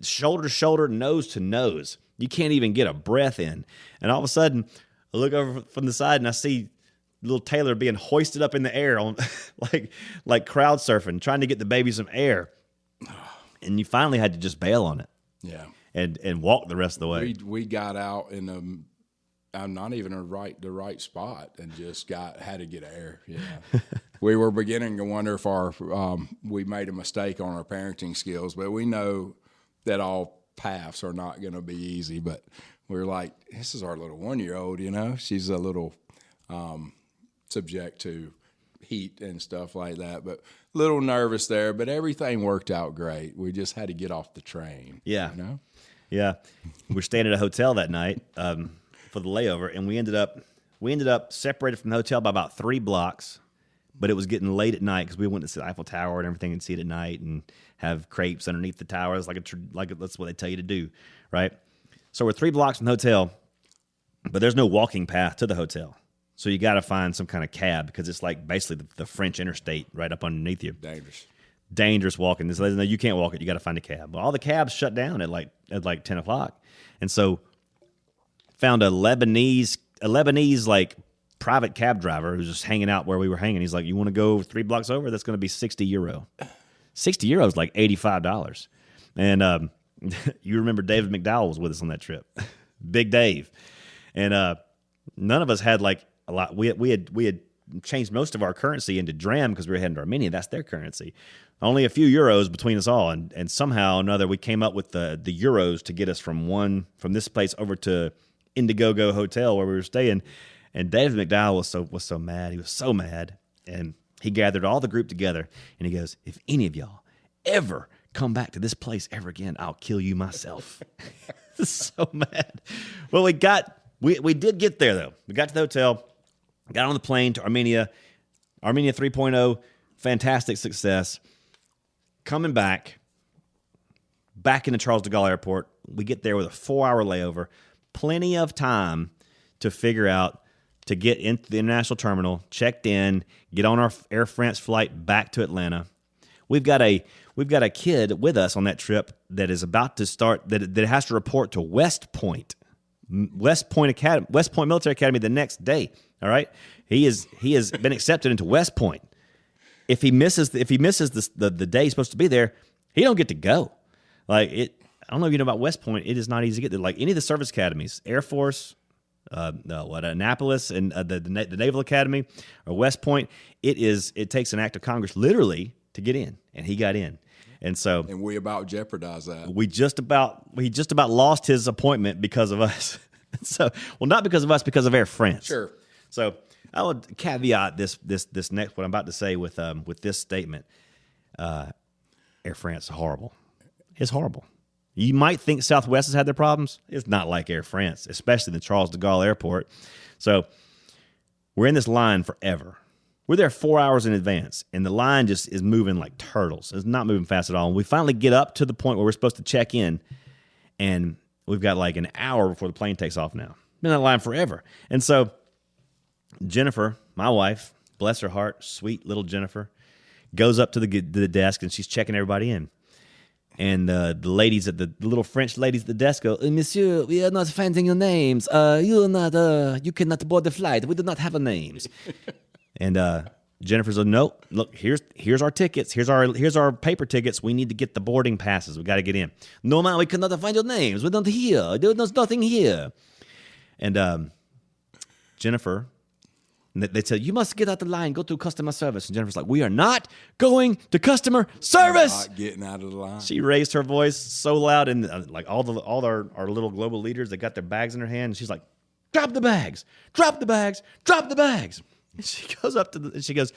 shoulder to shoulder, nose to nose. You can't even get a breath in. And all of a sudden, I look over from the side, and I see little Taylor being hoisted up in the air on like crowd surfing, trying to get the baby some air. And you finally had to just bail on it. Yeah. And walk the rest of the way. We got out in I'm not even the right spot and just had to get air. Yeah. We were beginning to wonder if we made a mistake on our parenting skills, but we know that all paths are not going to be easy. But we're like, this is our little 1-year-old, She's a little subject to heat and stuff like that, but a little nervous there, but everything worked out great. We just had to get off the train. Yeah. Yeah. We're staying at a hotel that night for the layover, and we ended up separated from the hotel by about 3 blocks, but it was getting late at night because we went to see the Eiffel Tower and everything and see it at night and have crepes underneath the towers like that's what they tell you to do, right? So we're 3 blocks from the hotel, but there's no walking path to the hotel. So you got to find some kind of cab because it's like basically the French interstate right up underneath you. Dangerous. dangerous walking. This lady, no, you can't walk it. You got to find a cab. Well, all the cabs shut down at like 10 o'clock. And so found a Lebanese like private cab driver who's just hanging out where we were hanging. He's like, you want to go 3 blocks over? That's going to be 60 euro. 60 euro is like $85. And you remember David McDowell was with us on that trip. Big Dave. And none of us had like a lot. We had changed most of our currency into dram because we were heading to Armenia. That's their currency. Only a few euros between us all. And somehow or another, we came up with the euros to get us from this place over to Indiegogo Hotel where we were staying. And David McDowell was so mad. He was so mad. And he gathered all the group together. And he goes, if any of y'all ever come back to this place ever again, I'll kill you myself. So mad. Well, we did get there, though. We got to the hotel, got on the plane to Armenia 3.0, fantastic success. Coming back into Charles de Gaulle Airport, we get there with a 4-hour layover, plenty of time to figure out to get into the international terminal, checked in, get on our Air France flight back to Atlanta. We've got a kid with us on that trip that is about to start that has to report to West Point Military Academy the next day. All right, he has been accepted into West Point. If he misses the day he's supposed to be there, he don't get to go. Like it, I don't know if you know about West Point. It is not easy to get there. Like any of the service academies, Air Force, Annapolis, and the Naval Academy or West Point, it takes an act of Congress literally to get in, and he got in. And we about jeopardized that. He just about lost his appointment because of us. Not because of us, because of Air France. Sure. So I would caveat this next what I'm about to say with this statement. Air France is horrible. It's horrible. You might think Southwest has had their problems. It's not like Air France, especially the Charles de Gaulle Airport. So we're in this line forever. We're there 4 hours in advance, and the line just is moving like turtles. It's not moving fast at all. And we finally get up to the point where we're supposed to check in, and we've got like an hour before the plane takes off now. Been in that line forever. And so Jennifer, my wife, bless her heart, sweet little Jennifer, goes up to the desk, and she's checking everybody in. And the ladies the little French ladies at the desk go, Monsieur, we are not finding your names. You cannot board the flight. We do not have a names. And Jennifer said, "No, look, here's our tickets. Here's our paper tickets. We need to get the boarding passes. We got to get in. No, man, we cannot find your names. We're not here. There's nothing here." And Jennifer, they said, "You must get out the line. Go to customer service." And Jennifer's like, "We are not going to customer service. Not getting out of the line." She raised her voice so loud, and like all our little global leaders, they got their bags in their hand, and she's like, "Drop the bags! Drop the bags! Drop the bags!" And she goes up and she goes,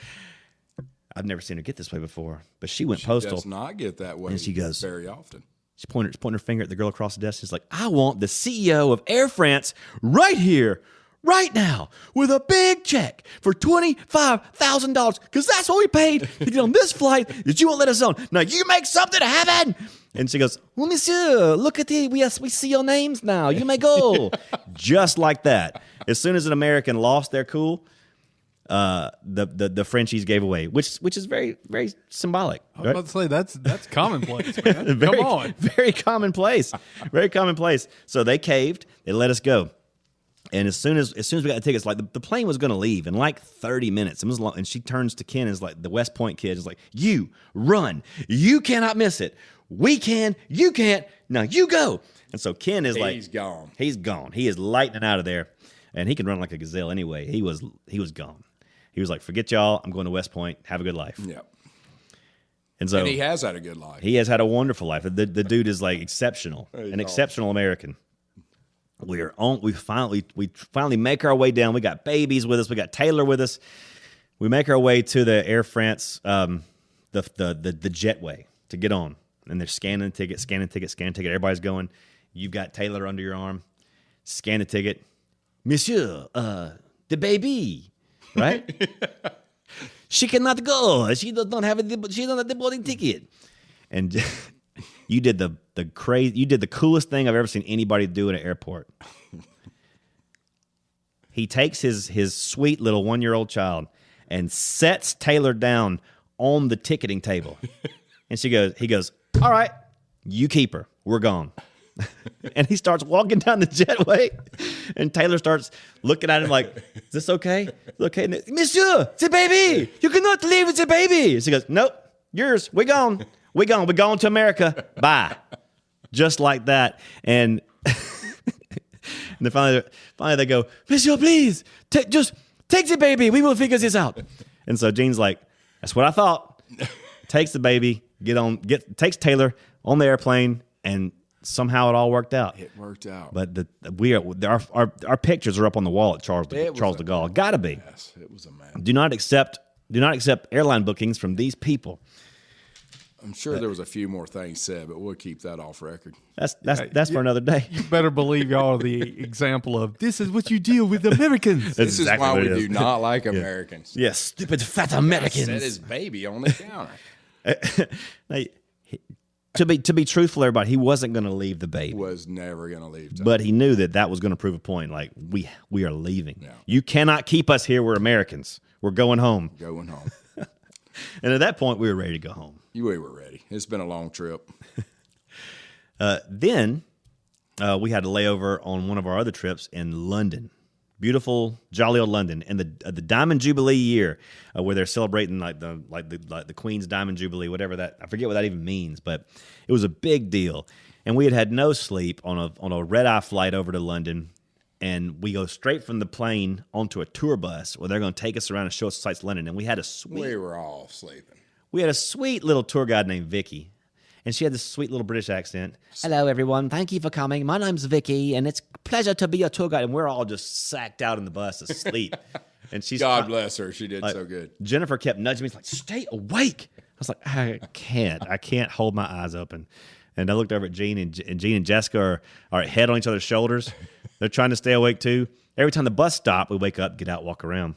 I've never seen her get this way before, but she went postal. She does not get that way. And she goes very often. She's pointing her finger at the girl across the desk. She's like, "I want the CEO of Air France right here, right now, with a big check for $25,000, because that's what we paid to get on this flight that you won't let us on. Now you make something happen." And she goes, "Well, monsieur, look at we see your names now. You may go." Just like that. As soon as an American lost their cool, the Frenchies gave away, which is very, very symbolic. I was about to say that's commonplace, man. Come on, very commonplace, very commonplace. So they caved. They let us go, and as soon as we got the tickets, like the plane was going to leave in like 30 minutes. It was long, and she turns to Ken, is like the West Point kid, is like, "You run, you cannot miss it. We can, you can't. Now you go." And so Ken is like, he's gone. He's gone. He is lightning out of there, and he can run like a gazelle anyway. He was gone. He was like, "Forget y'all. I'm going to West Point. Have a good life." Yep. And he has had a good life. He has had a wonderful life. The dude is like exceptional, exceptional American. We finally make our way down. We got babies with us. We got Taylor with us. We make our way to the Air France, the jetway to get on, and they're scanning the ticket. Everybody's going. You've got Taylor under your arm. Scan the ticket, Monsieur. The baby. Right? She cannot go. She does not have the boarding ticket. And you did the coolest thing I've ever seen anybody do at an airport. He takes his sweet little 1-year-old child and sets Taylor down on the ticketing table. And he goes, all right, you keep her. We're gone. And he starts walking down the jetway, and Taylor starts looking at him like, is this okay? Is it okay? Monsieur, the baby, you cannot leave with the baby. She goes, nope, yours. We're gone. We're going to America. Bye. Just like that. And then finally they go, Monsieur, please, just take the baby. We will figure this out. And so Gene's like, that's what I thought. Takes the baby, takes Taylor on the airplane, and somehow it all worked out. It worked out. But our pictures are up on the wall at Charles de Gaulle. Gotta be. Yes, it was a mess. Do not accept airline bookings from these people. I'm sure there was a few more things said, but we'll keep that off record. That's for another day. You better believe y'all are the example of this is what you deal with Americans. This exactly is why what we it is. do not like Americans. Yes, stupid fat Americans. Set his baby on the counter. Now, to be truthful, everybody, he wasn't going to leave the baby. Was never going to leave town. But he knew that was going to prove a point. Like, we are leaving. Yeah. You cannot keep us here. We're Americans. We're going home. Going home. And at that point, we were ready to go home. We were ready. It's been a long trip. Then we had a layover on one of our other trips in London. Beautiful, jolly old London, and the Diamond Jubilee year, where they're celebrating like the Queen's Diamond Jubilee, whatever that, I forget what that even means, but it was a big deal. And we had no sleep on a red-eye flight over to London, and we go straight from the plane onto a tour bus where they're going to take us around and show us the sights of London. And we had We were all sleeping. We had a sweet little tour guide named Vicky, and she had this sweet little British accent. Hello, everyone. Thank you for coming. My name's Vicky, and it's a pleasure to be your tour guide. And we're all just sacked out in the bus asleep. And she's God bless her. She did so good. Jennifer kept nudging me, like, stay awake. I was like, I can't hold my eyes open. And I looked over at Gene, and Gene and Jessica are head on each other's shoulders. They're trying to stay awake too. Every time the bus stopped, we wake up, get out, walk around.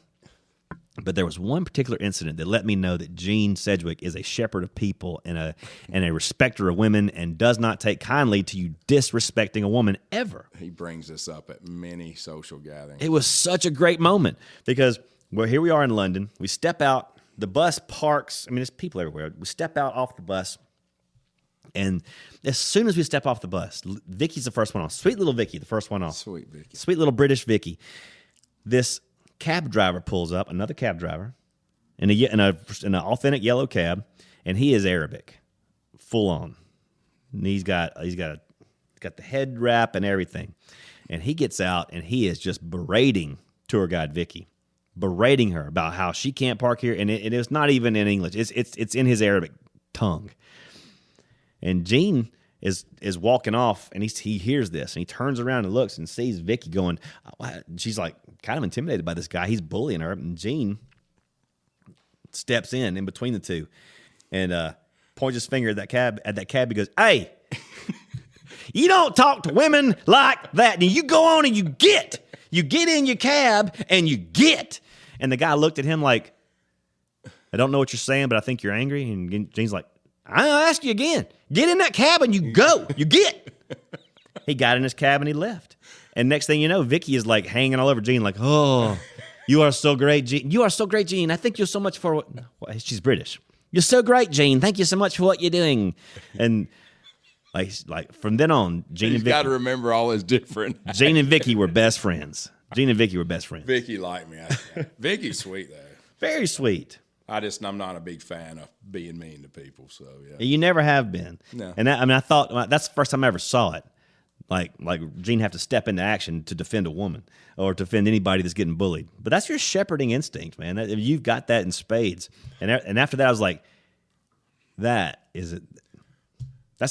But there was one particular incident that let me know that Gene Sedgwick is a shepherd of people and a respecter of women, and does not take kindly to you disrespecting a woman ever. He brings this up at many social gatherings. It was such a great moment because, well, here we are in London. We step out. The bus parks. I mean, there's people everywhere. We step out off the bus. And as soon as we step off the bus, Vicky's the first one off. Sweet little Vicky, the first one off. Sweet Vicky. Sweet little British Vicky. This cab driver pulls up, another cab driver, in an authentic yellow cab, and he is Arabic, full on. And he's got the head wrap and everything. And he gets out, and he is just berating tour guide Vicky, berating her about how she can't park here, and it's not even in English. It's in his Arabic tongue. And Gene is walking off, and he hears this, and he turns around and looks and sees Vicky going. She's like kind of intimidated by this guy. He's bullying her, and Gene steps in between the two, and points his finger at that cab. He goes, "Hey, you don't talk to women like that. And you go on and you get in your cab and you get." And the guy looked at him like, "I don't know what you're saying, but I think you're angry." And Gene's like, "I'll ask you again. Get in that cab and you go. You get." He got in his cab and he left. And next thing you know, Vicky is like hanging all over Gene like, "Oh, you are so great, Gene. You are so great, Gene. I thank you so much for what..." She's British. "You're so great, Gene. Thank you so much for what you're doing." And like from then on, Gene and Vicky. Got to remember all his different. Gene and Vicky were best friends. Vicky liked me. Vicky's sweet though. Very sweet. I'm not a big fan of being mean to people. So yeah. You never have been. No. And I thought that's the first time I ever saw it. Like Gene have to step into action to defend a woman or to defend anybody that's getting bullied. But that's your shepherding instinct, man. You've got that in spades. And after that, I was like, that's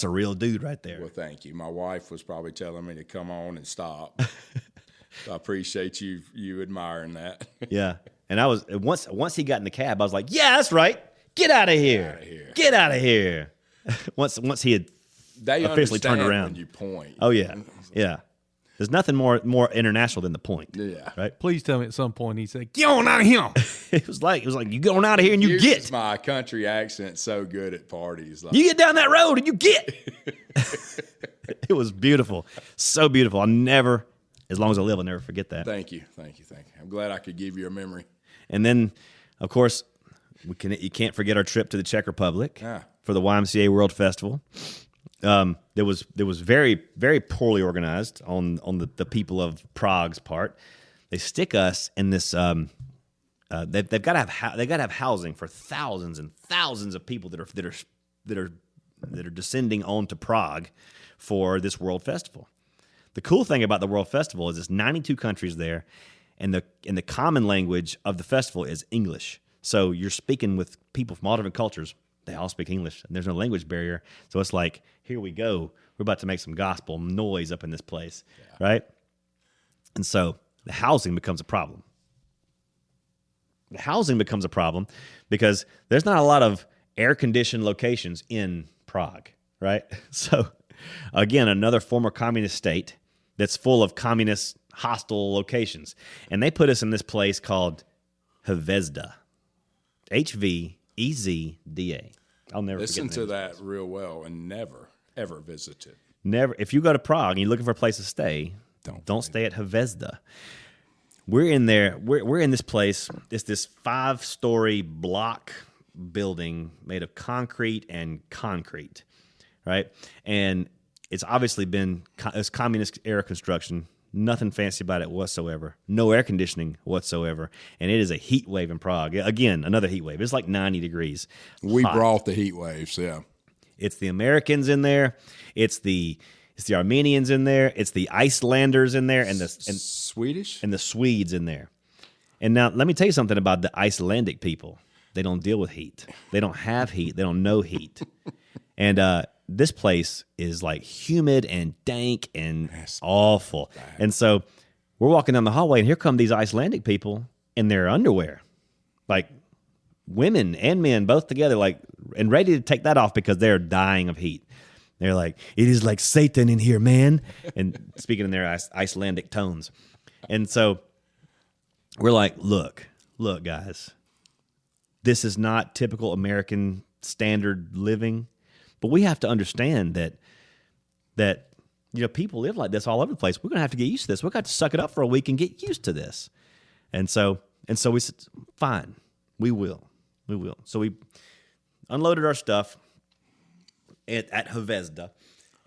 a real dude right there. Well, thank you. My wife was probably telling me to come on and stop. So I appreciate you admiring that. Yeah. And I was once he got in the cab, I was like, "Yeah, that's right. Get out of here. Get out of here." Once he had officially turned around. When you point. Oh yeah. Yeah. There's nothing more international than the point. Yeah. Right? Please tell me at some point he said, "Get on out of here." It was like you going out of here and you get. My country accent so good at parties. Like, You get down that road and you get. It was beautiful. So beautiful. I'll never, as long as I live, I'll never forget that. Thank you. I'm glad I could give you a memory. And then, of course, You can't forget our trip to the Czech Republic Yeah. for the YMCA World Festival. There was very, very poorly organized on the people of Prague's part. They stick us in this. They've got to have housing for thousands and thousands of people that are descending onto Prague for this World Festival. The cool thing about the World Festival is it's 92 countries there, and the common language of the festival is English. So you're speaking with people from all different cultures. They all speak English, and there's no language barrier. So it's like, here we go. We're about to make some gospel noise up in this place, right? And so the housing becomes a problem. The housing becomes a problem because there's not a lot of air-conditioned locations in Prague, right? So, again, another former communist state that's full of communist hostile locations. And they put us in this place called Hvezda. Hvezda. I'll never Listen forget to that real well and never, ever visit it. Never. If you go to Prague and you're looking for a place to stay, don't stay at Hvezda. We're in there. We're in this place. It's this 5-story block building made of concrete and concrete, right? And it's obviously been it's communist era construction. Nothing fancy about it whatsoever. No air conditioning whatsoever. And it is a heat wave in Prague. Again, another heat wave. It's like 90 degrees. We hot. brought the heat waves, yeah. It's the Americans in there. It's the Armenians in there. It's the Icelanders in there, and Swedish and the Swedes in there. And now let me tell you something about the Icelandic people. They don't deal with heat. They don't have heat. They don't know heat. And this place is like humid and dank and awful. And so we're walking down the hallway, and here come these Icelandic people in their underwear, like women and men both together, like, and ready to take that off because they're dying of heat. They're like, it is like Satan in here, man. And speaking in their Icelandic tones. And so we're like, look, guys, this is not typical American standard living, but we have to understand that people live like this all over the place. We're going to have to get used to this. We've got to suck it up for a week and get used to this. And so we said, fine, we will. So we unloaded our stuff at Hvezda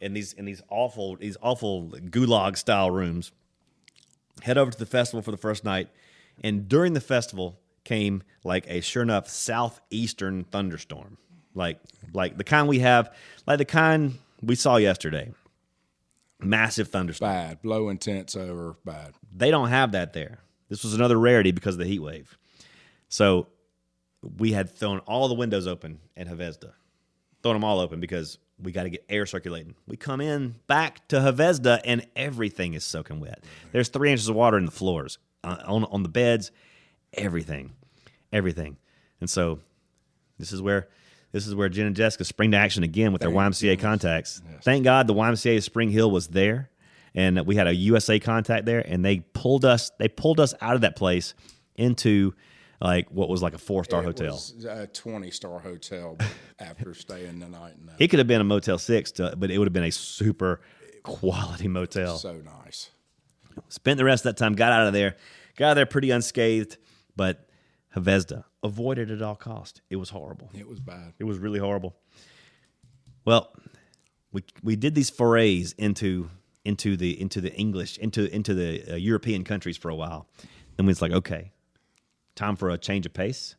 in these awful gulag style rooms. Head over to the festival for the first night, and during the festival came like a sure enough southeastern thunderstorm, like the kind we saw yesterday. Massive thunderstorm. Bad. Blowing tents over. Bad. They don't have that there. This was another rarity because of the heat wave. So we had thrown all the windows open at Hvezda. Thrown them all open because we got to get air circulating. We come in back to Hvezda and everything is soaking wet. There's 3 inches of water in the floors, on the beds, everything. And so this is where Jen and Jessica spring to action again with their YMCA contacts. Yes. Thank God the YMCA of Spring Hill was there, and we had a USA contact there, and they pulled us out of that place into like what was like a 4-star hotel. It was a 20-star hotel after staying the night in that. It could have been a Motel 6, but it would have been a super quality motel. So nice. Spent the rest of that time, got out of there pretty unscathed, but Hvezda, avoided at all cost. It was horrible. It was bad. It was really horrible. Well, we did these forays into the English, into the European countries for a while. Then it's like, okay, time for a change of pace.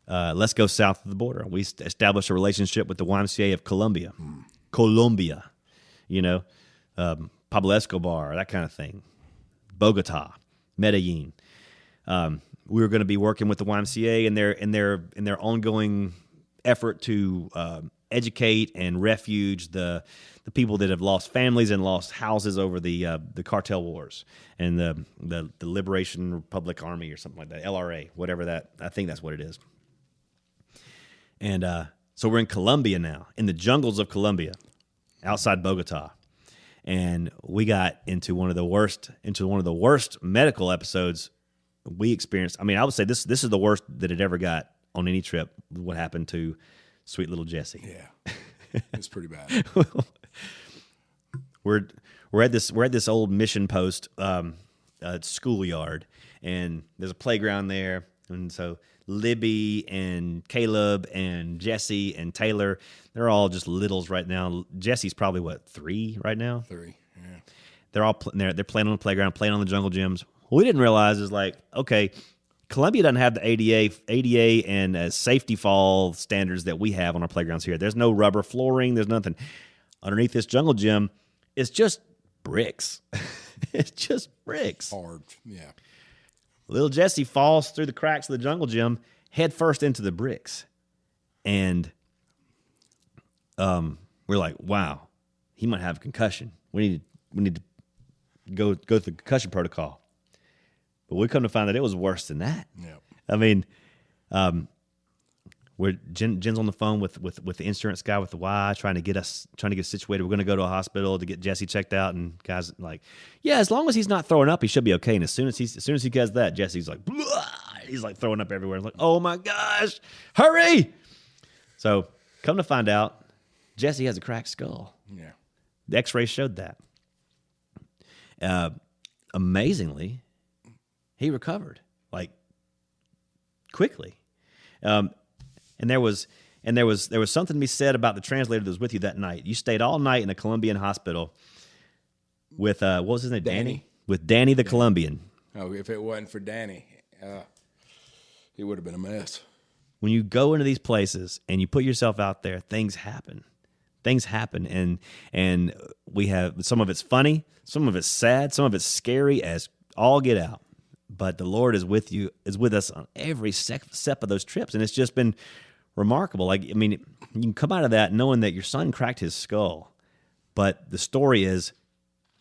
Let's go south of the border. We established a relationship with the YMCA of Colombia. Colombia, Pablo Escobar, that kind of thing. Bogota, Medellin. We were going to be working with the YMCA in their ongoing effort to educate and refuge the people that have lost families and lost houses over the cartel wars and the Liberation Republic Army or something like that, LRA, whatever that. I think that's what it is. And so we're in Colombia now, in the jungles of Colombia, outside Bogota. And we got into one of the worst medical episodes we experienced. I mean, I would say this is the worst that it ever got on any trip. What happened to sweet little Jessie? Yeah, it's pretty bad. We're at this old mission post schoolyard, and there's a playground there, And so Libby and Caleb and Jesse and Taylor, they're all just littles right now. Jesse's probably, 3 right now? 3, yeah. They're all they're playing on the playground, playing on the jungle gyms. What we didn't realize is like, okay, Columbia doesn't have the ADA and safety fall standards that we have on our playgrounds here. There's no rubber flooring. There's nothing. Underneath this jungle gym, it's just bricks. It's just bricks. Hard, yeah. Little Jesse falls through the cracks of the jungle gym, head first into the bricks. And we're like, wow, he might have a concussion. We need to go through the concussion protocol. But we come to find that it was worse than that. Yeah. I mean, Jen's on the phone with the insurance guy with the Y, trying to get situated. We're going to go to a hospital to get Jesse checked out, and guys like, yeah, as long as he's not throwing up, he should be okay. And as soon as he does that, Jesse's like, blah! He's like throwing up everywhere. It's like, oh my gosh, hurry! So come to find out, Jesse has a cracked skull. Yeah. The X-rays showed that. Amazingly, he recovered like quickly. And there was something to be said about the translator that was with you that night. You stayed all night in a Colombian hospital with what was his name? Danny. With Danny the Colombian. Oh, if it wasn't for Danny, it would have been a mess. When you go into these places and you put yourself out there, things happen. Things happen, and we have some of it's funny, some of it's sad, some of it's scary as all get out. But the Lord is with us on every step of those trips, and it's just been remarkable. Like, I mean, you can come out of that knowing that your son cracked his skull, but the story is,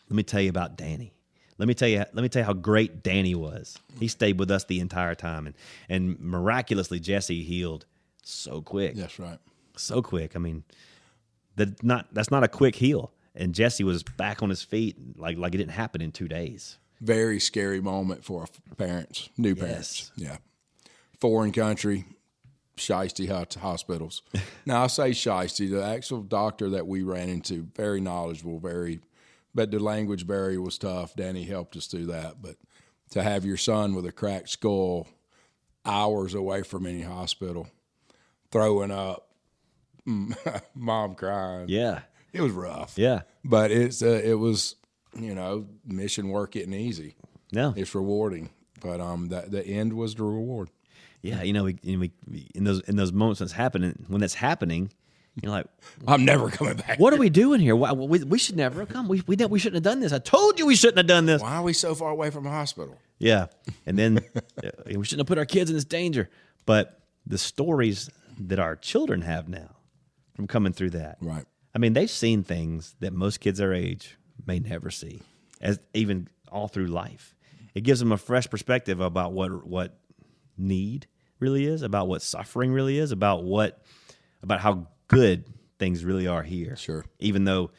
let me tell you about Danny. Let me tell you how great Danny was. He stayed with us the entire time, and miraculously Jesse healed so quick. That's right. So quick. I mean, that's not a quick heal, and Jesse was back on his feet like it didn't happen in 2 days. Very scary moment for our parents, new parents. Yeah. Foreign country, shiesty hospitals. Now, I say shiesty. The actual doctor that we ran into, very knowledgeable, but the language barrier was tough. Danny helped us through that. But to have your son with a cracked skull hours away from any hospital, throwing up, mom crying. Yeah. It was rough. Yeah. But it was... mission work isn't easy. No, it's rewarding, but the end was the reward. Yeah, we in those moments when that's happening, you're like, I'm never coming back. What are we doing here? Why, we should never have come. We shouldn't have done this. I told you we shouldn't have done this. Why are we so far away from a hospital? Yeah, and then we shouldn't have put our kids in this danger. But the stories that our children have now from coming through that, right? I mean, they've seen things that most kids our age may never see, as even all through life. It gives them a fresh perspective about what need really is, about what suffering really is, about how good things really are here. Sure. Even though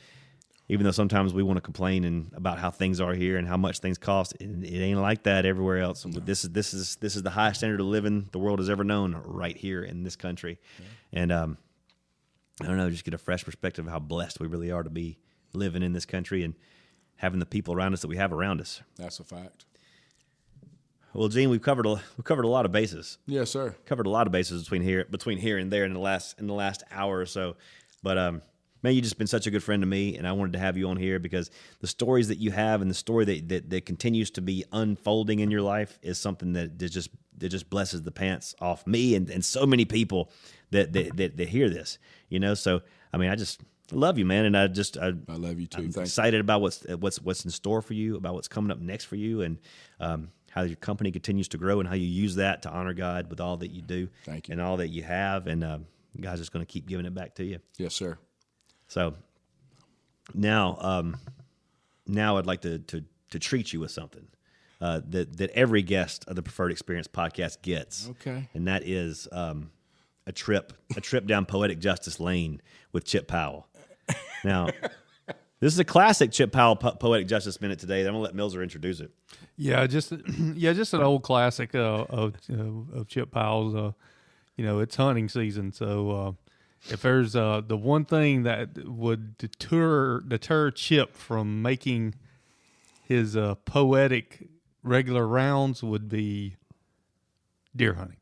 sometimes we want to complain about how things are here and how much things cost, it ain't like that everywhere else. No. This is the highest standard of living the world has ever known right here in this country. Yeah. And I don't know, just get a fresh perspective of how blessed we really are to be living in this country and having the people around us that we have around us. That's a fact. Well, Gene, we've covered a lot of bases. Yes, sir. Covered a lot of bases between here and there in the last hour or so. But man, you've just been such a good friend to me, and I wanted to have you on here because the stories that you have and the story that continues to be unfolding in your life is something that just blesses the pants off me and so many people that hear this. So I mean, I just love you, man, and I love you too. I'm excited about what's in store for you, about what's coming up next for you, and how your company continues to grow and how you use that to honor God with all that you do. Thank you. And all that you have, and God's just going to keep giving it back to you. Yes, sir. So now I'd like to treat you with something that every guest of the Preferred Experience podcast gets. Okay. And that is a trip down Poetic Justice Lane with Chip Powell. Now, this is a classic Chip Powell Poetic Justice Minute today. I'm going to let Millzer introduce it. Yeah, just an old classic of Chip Powell's. It's hunting season, so if there's the one thing that would deter Chip from making his poetic regular rounds would be deer hunting.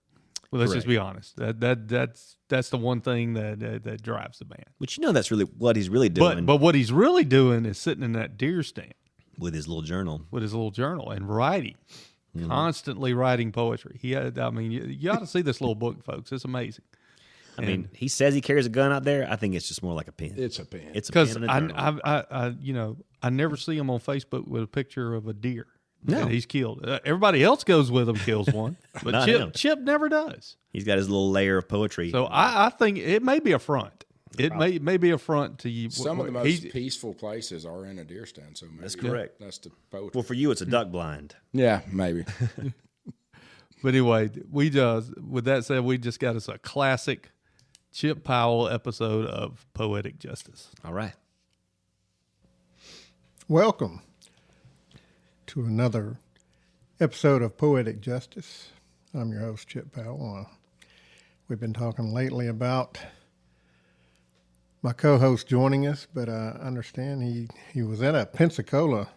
Well, let's just Correct. be honest. That's the one thing that drives the man. Which that's really what he's really doing But what he's really doing is sitting in that deer stand with his little journal. with his little journal and writing, constantly writing poetry. You ought to see this little book, folks. It's amazing. I mean, he says he carries a gun out there. I think it's just more like a pen. It's a pen. It's a Because pen and a journal. I never see him on Facebook with a picture of a deer No. that he's killed. Everybody else goes with him, kills one, but Not him. Chip never does. He's got his little layer of poetry. So I think it may be a front. It may be a front to you. Some of the most peaceful places are in a deer stand. So maybe That's correct. That's the poetry. Well, for you, it's a duck blind. Yeah, maybe. But anyway, with that said, we just got us a classic Chip Powell episode of Poetic Justice. All right. Welcome to another episode of Poetic Justice. I'm your host, Chip Powell. We've been talking lately about my co-host joining us, but I understand he was at a Pensacola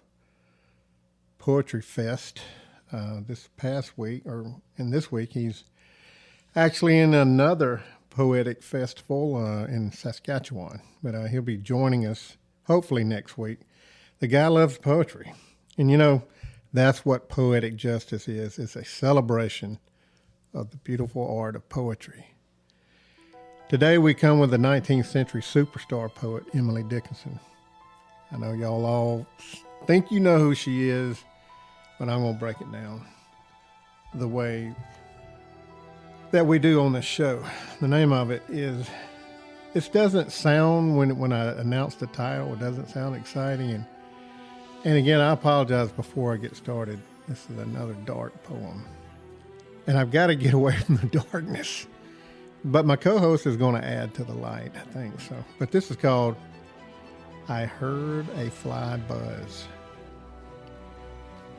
Poetry Fest this past week, and this week he's actually in another poetic festival in Saskatchewan. But he'll be joining us hopefully next week. The guy loves poetry. And that's what Poetic Justice is. It's a celebration of the beautiful art of poetry. Today we come with the 19th century superstar poet, Emily Dickinson. I know y'all all think you know who she is, but I'm going to break it down the way that we do on this show. The name of it is, it doesn't sound, when I announce the title, it doesn't sound exciting. And again, I apologize before I get started. This is another dark poem. And I've got to get away from the darkness. But my co-host is going to add to the light, I think so. But this is called, I Heard a Fly Buzz.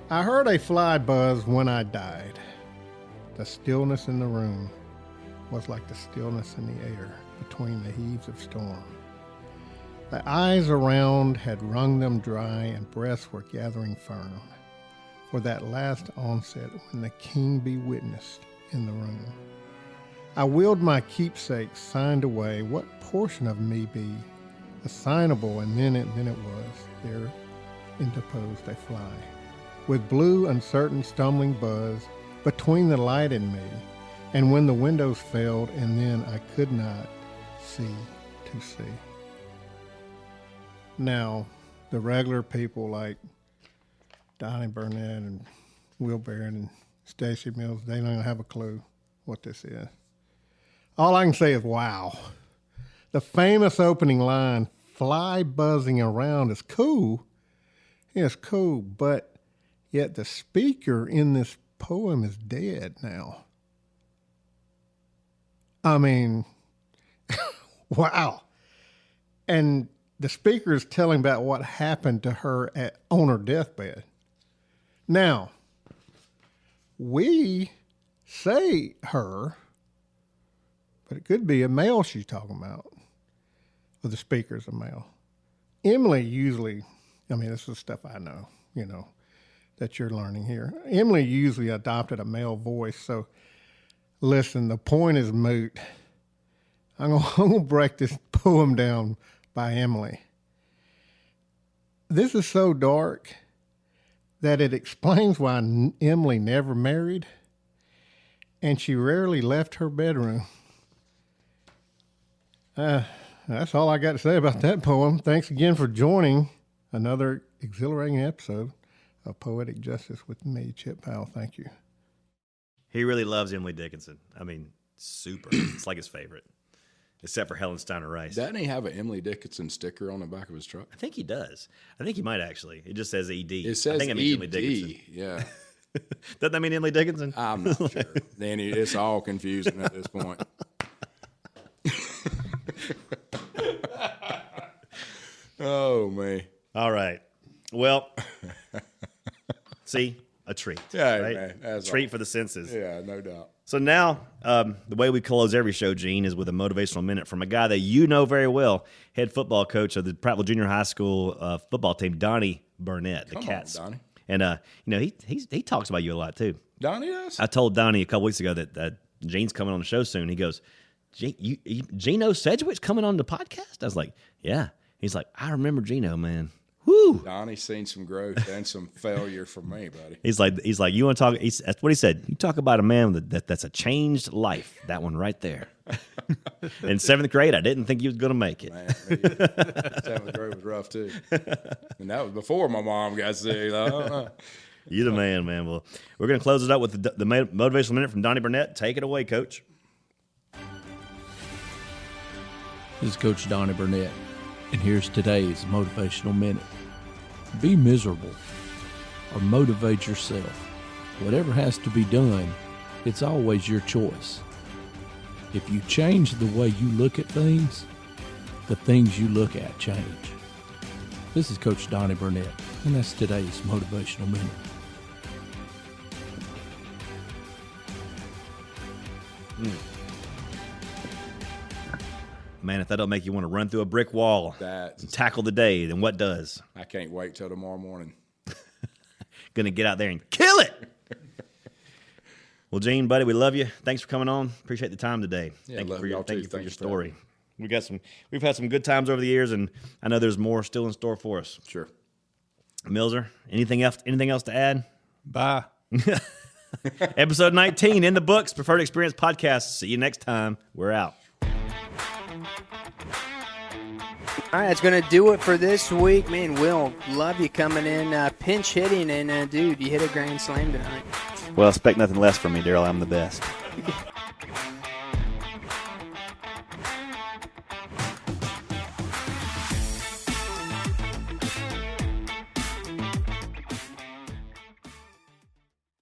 I heard a fly buzz when I died. The stillness in the room was like the stillness in the air between the heaves of storm. The eyes around had wrung them dry and breaths were gathering firm for that last onset when the king be witnessed in the room. I willed my keepsake signed away, what portion of me be assignable, and then it was, there interposed a fly, with blue uncertain stumbling buzz between the light and me, and when the windows failed, and then I could not see to see. Now, the regular people like Donny, Burnett, and Will Barrett, and Stacy, Millzer, they don't have a clue what this is. All I can say is, wow. The famous opening line, fly buzzing around, is cool. It's cool, but yet the speaker in this poem is dead now. I mean, wow. And the speaker is telling about what happened to her on her deathbed. Now, we say her, but it could be a male she's talking about, or the speaker's a male. Emily usually, this is stuff I know, that you're learning here. Emily usually adopted a male voice, so listen, the point is moot. I'm going to break this poem down by Emily. This is so dark that it explains why Emily never married, and she rarely left her bedroom. That's all I got to say about that poem. Thanks again for joining another exhilarating episode of Poetic Justice with me, Chip Powell. Thank you. He really loves Emily Dickinson. Super. It's like his favorite, except for Helen Steiner Rice. Doesn't he have an Emily Dickinson sticker on the back of his truck? I think he does. I think he might actually. It just says ED. It says I think it means Emily ED. Dickinson. Yeah. Doesn't that mean Emily Dickinson? I'm not sure. Then it's all confusing at this point. Oh, man. All right. Well, see, a treat. Yeah, right? man. That's Treat all. for the senses. Yeah, no doubt. So now, the way we close every show, Gene, is with a motivational minute from a guy that you know very well, head football coach of the Prattville Junior High School football team, Donny Burnett, the Come Cats. on, Donny. And he talks about you a lot too. Donny does? I told Donny a couple weeks ago that Gene's coming on the show soon. He goes, Gino Sedgwick's coming on the podcast? I was like, yeah. He's like, I remember Gino, man. Woo! Donny's seen some growth and some failure from me, buddy. He's like, you want to talk? That's what he said. You talk about a man that's a changed life. That one right there. In 7th grade, I didn't think he was going to make it. Man, 7th grade was rough too, and that was before my mom got sick. You the man. Well, we're going to close it up with the Motivational Minute from Donny Burnett. Take it away, Coach. This is Coach Donny Burnett, and here's today's Motivational Minute. Be miserable or motivate yourself. Whatever has to be done, it's always your choice. If you change the way you look at things, the things you look at change. This is Coach Donny Burnett, and that's today's Motivational Minute. Man, if that don't make you want to run through a brick wall and tackle the day, then what does? I can't wait till tomorrow morning. Gonna get out there and kill it. Well, Gene, buddy, we love you. Thanks for coming on. Appreciate the time today. Yeah, thank you for your for story. We've had some good times over the years, and I know there's more still in store for us. Sure. Millzer, anything else to add? Bye. Episode 19 in the books. Preferred Experience Podcast. See you next time. We're out. All right, that's going to do it for this week. Man, Will, love you coming in, pinch hitting, and dude, you hit a grand slam tonight. Well, expect nothing less from me, Daryl. I'm the best.